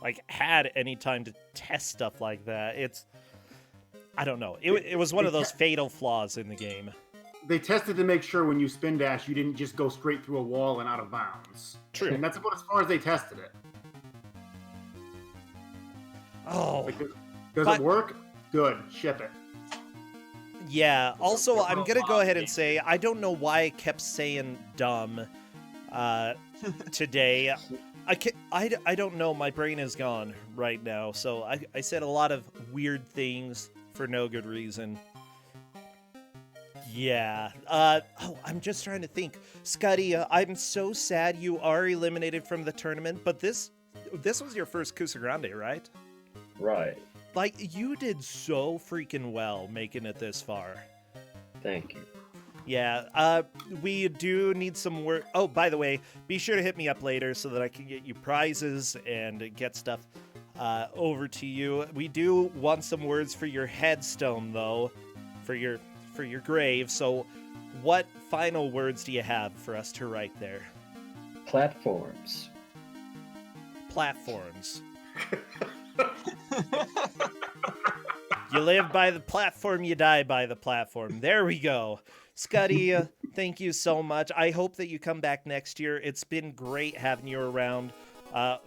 like had any time to test stuff like that. I don't know. It was one of those fatal flaws in the game. They tested to make sure when you spin dash, you didn't just go straight through a wall and out of bounds. True. And that's about as far as they tested it. Oh, Like, does it work? Good. Ship it. yeah. Also, I'm gonna go ahead and say I don't know why I kept saying dumb today. I don't know. My brain is gone right now. So I said a lot of weird things for no good reason. Yeah. I'm just trying to think. Scuddy, I'm so sad you are eliminated from the tournament, but this was your first Kusogr4nde, right? Right. Like, you did so freaking well making it this far. Thank you. Yeah, we do need some work. Oh, by the way, be sure to hit me up later so that I can get you prizes and get stuff over to you. We do want some words for your headstone, though, for your grave. So what final words do you have for us to write there? Platforms. Platforms. You live by the platform, you die by the platform. There we go. Scuddy, thank you so much. I hope that you come back next year. It's been great having you around.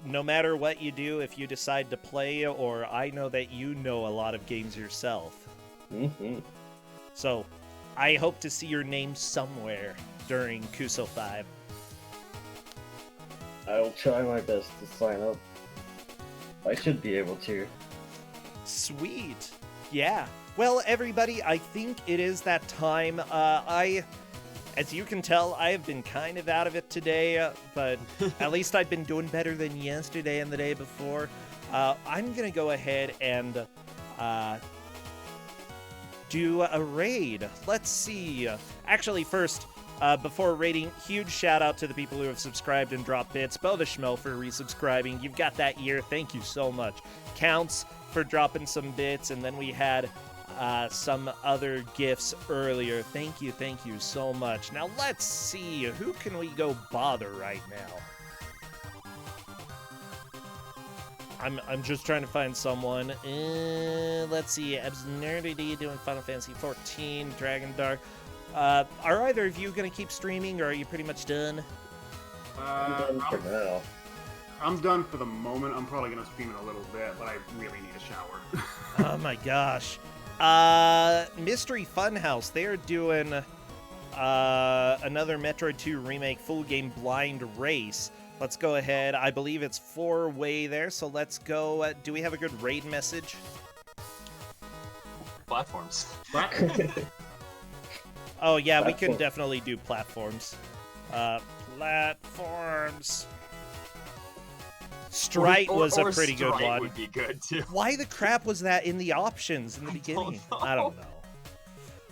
No matter what you do, if you decide to play, or I know that you know a lot of games yourself. Mm-hmm. So I hope to see your name somewhere during Kuso 5. I will try my best to sign up. I should be able to. Sweet. Yeah. Well, everybody, I think it is that time. As you can tell, I have been kind of out of it today, but at least I've been doing better than yesterday and the day before. I'm going to go ahead and do a raid. Let's see. Actually, first, before raiding, huge shout out to the people who have subscribed and dropped bits. Bo the Schmo for resubscribing. You've got that year. Thank you so much. Counts for dropping some bits. And then we had some other gifts earlier. Thank you so much. Now let's see. Who can we go bother right now? I'm just trying to find someone. Let's see. Ebs Nerdity doing Final Fantasy 14, Dragon Dark. Are either of you going to keep streaming, or are you pretty much done? I'm done for now. I'm done for the moment. I'm probably going to stream in a little bit, but I really need a shower. Oh my gosh. Mystery Funhouse, they're doing another Metroid 2 remake full game blind race. Let's go ahead. I believe it's 4-way there, so let's go. Do we have a good raid message? Platforms. Oh, yeah, we can Platform. definitely do platforms. Platforms. Strite was a pretty good Strite one. would be good too. Why the crap was that in the options in the I don't beginning? know. I don't know.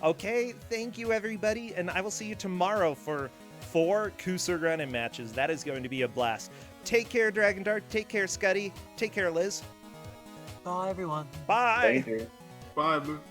Okay, thank you, everybody, and I will see you tomorrow for 4 Kusogr4nde matches. That is going to be a blast. Take care, Dragon Dart. Take care, Scuddy. Take care, Liz. Bye, everyone. Bye. Thank you. Bye, Luke.